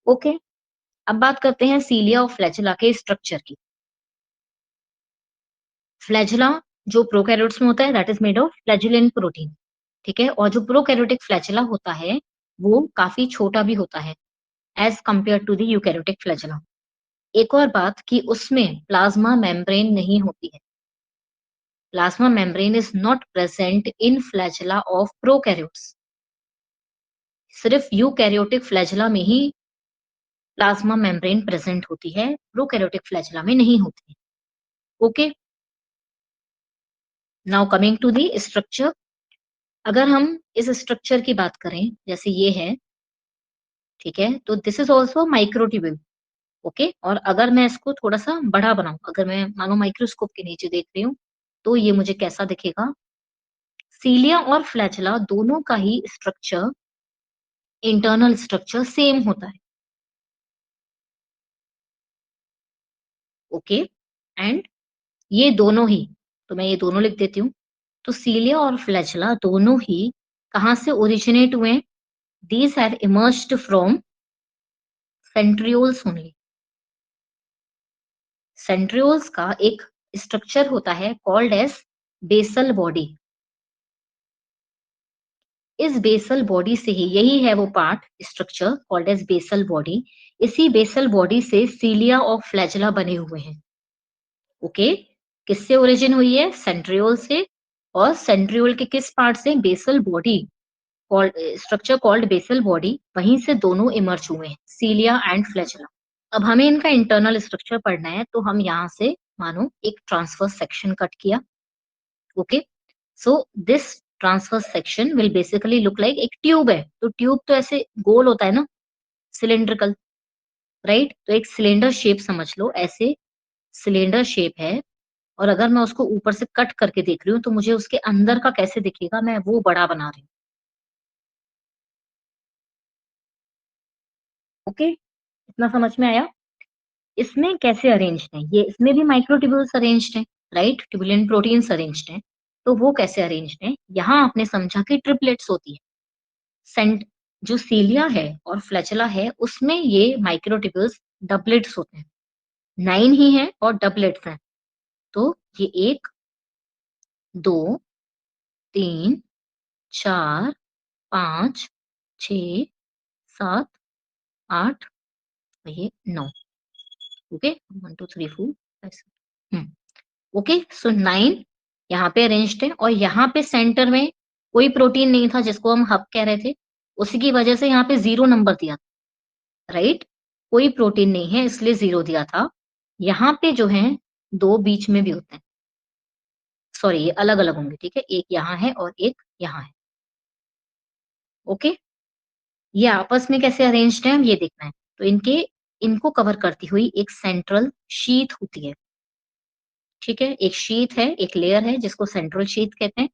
Okay, अब बात करते हैं सीलिया और फ्लैचेला के स्ट्रक्चर की। फ्लैचेला जो प्रोकैरियोट्स में होता है that is made of flagellin protein, ठीक है। और जो प्रोकैरियोटिक फ्लैचेला होता है वो काफी छोटा भी होता है as compared to the eukaryotic flagella. एक और बात कि उसमें प्लाज्मा मेम्ब्रेन नहीं होती है। Plasma membrane is not present in flagella of prokaryotes. सिर्फ यूकैरियोटिक फ्लैचेला में ही प्लाज्मा मेम्ब्रेन प्रेजेंट होती है, प्रोकैरियोटिक फ्लैचेला में नहीं होती है। Okay, now coming to the structure. अगर हम इस स्ट्रक्चर की बात करें जैसे ये है, ठीक है, तो this is also microtubule. Okay, और अगर मैं इसको थोड़ा सा बड़ा बनाऊं, अगर मैं मानो माइक्रोस्कोप के नीचे देख रही हूँ तो ये मुझे कैसा दिखेगा। सीलिया और फ्लैचेला दोनों का ही स्ट्रक्चर, इंटरनल स्ट्रक्चर सेम होता है। ओके, एंड ये दोनों ही, तो मैं ये दोनों लिख देती हूँ। तो सीलिया और फ्लैचेला दोनों ही कहाँ से ओरिजिनेट हुए? These have emerged from centrioles only. Centrioles का एक स्ट्रक्चर होता है कॉल्ड एज बेसल बॉडी। इस बेसल बॉडी से ही, यही है वो part structure called as basal body. इसी बेसल बॉडी से सीलिया और फ्लैचेला बने हुए हैं। ओके, किससे ओरिजिन हुई है? सेंट्रियोल से। और सेंट्रियोल के किस पार्ट से? Basal body, structure called basal body, वहीं से दोनों इमर्ज हुए हैं, सीलिया एंड फ्लैचेला। अब हमें इनका इंटरनल स्ट्रक्चर पढ़ना है तो हम यहाँ से मानो एक ट्रांसवर्स सेक्शन कट किया। Okay, so this transverse section will basically look like, एक ट्यूब है तो ट्यूब तो ऐसे गोल होता है ना, सिलेंड्रिकल, राइट। तो एक सिलेंडर शेप समझ लो, ऐसे सिलेंडर शेप है। और अगर मैं उसको ऊपर से कट करके देख रही हूँ तो मुझे उसके अंदर का कैसे दिखेगा, मैं वो बड़ा बना रही हूँ। ओके, इतना समझ में आया? इसमें कैसे अरेंज्ड है ये, इसमें भी माइक्रोट्यूब्यूल्स अरेंज्ड है, राइट, ट्यूबुलेंट प्रोटीन्स अरेंज्ड है। तो वो कैसे अरेंज्ड है? यहाँ आपने समझा कि ट्रिपलेट्स होती है। सेंट जो सीलिया है और फ्लैचेला है उसमें ये माइक्रोट्यूब्यूल्स डबलेट्स होते हैं। 9 ही है और डबलेट्स हैं। तो ये 1, 2, 3, 4, 5, 6, 7, 8 और ये 9। ओके, 1 2 3 4 5 6। ओके, सो 9 यहाँ पे अरेंज्ड है और यहाँ पे सेंटर में कोई प्रोटीन नहीं था जिसको हम हब कह रहे थे, उसी की वजह से यहाँ पे 0 नंबर दिया था, राइट। कोई प्रोटीन नहीं है इसलिए 0 दिया था। यहाँ पे जो है 2 बीच में भी होते हैं, सॉरी ये अलग अलग होंगे, ठीक है, एक यहाँ है और एक यहाँ है। ओके, ये आपस में कैसे अरेंज्ड है ये देखना है। तो इनको कवर करती हुई एक सेंट्रल शीथ होती है, ठीक है, एक शीथ है, एक लेयर है जिसको सेंट्रल शीथ कहते हैं।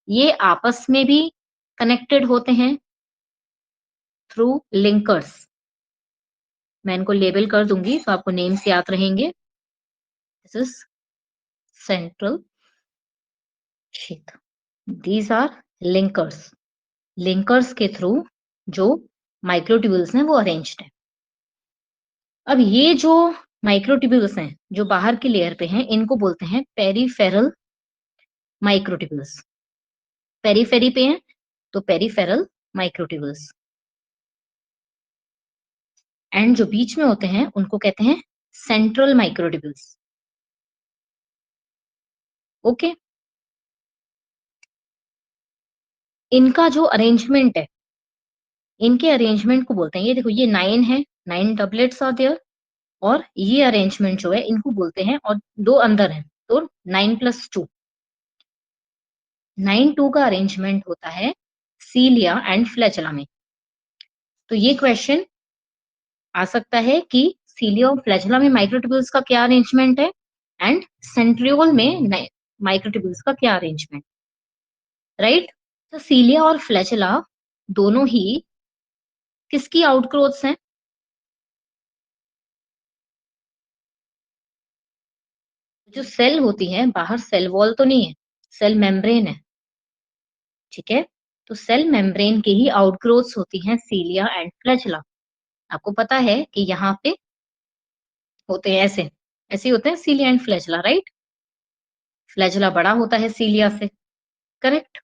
ये आपस में भी कनेक्टेड होते हैं थ्रू लिंकर्स। मैं इनको लेबल कर दूंगी तो आपको नेम्स याद रहेंगे। This is central sheath, these are linkers. Linkers के थ्रू जो माइक्रोट्यूब्यूल्स हैं वो अरेंज्ड है। अब ये जो माइक्रोट्यूब्यूल्स हैं जो बाहर की लेयर पे हैं इनको बोलते हैं पेरीफेरल माइक्रोट्यूब्यूल्स। पेरीफेरी पे हैं तो पेरीफेरल माइक्रोट्यूब्यूल्स। एंड जो बीच में होते हैं उनको कहते हैं सेंट्रल माइक्रोट्यूब्यूल्स। ओके, इनका जो अरेंजमेंट है, इनके अरेंजमेंट को बोलते हैं, ये देखो ये 9 है, 9 डबलेट्स आर देयर। और ये अरेंजमेंट जो है इनको बोलते हैं, और 2 अंदर हैं तो 9 + 2, 9 2 का अरेंजमेंट होता है सीलिया एंड फ्लैचेला में। तो ये क्वेश्चन आ सकता है कि सीलिया और फ्लैजेला में माइक्रोट्यूब्यूल्स का क्या अरेंजमेंट है एंड सेंट्रियोल में माइक्रोट्यूब्यूल्स का क्या अरेंजमेंट, राइट? तो सीलिया और फ्लैजेला दोनों ही किसकी आउटग्रोथ्स हैं? जो सेल होती है बाहर सेल वॉल तो नहीं है, सेल मेम्ब्रेन है, ठीक है? तो सेल मेम्ब्रेन के ही आउटग्रोथ्स होती हैं सीलिया एंड फ्लैजेला। आपको पता है कि यहाँ पे होते हैं ऐसे, ऐसे ही होते हैं cilia and flagella, right? Flagella बड़ा होता है सीलिया से, करेक्ट?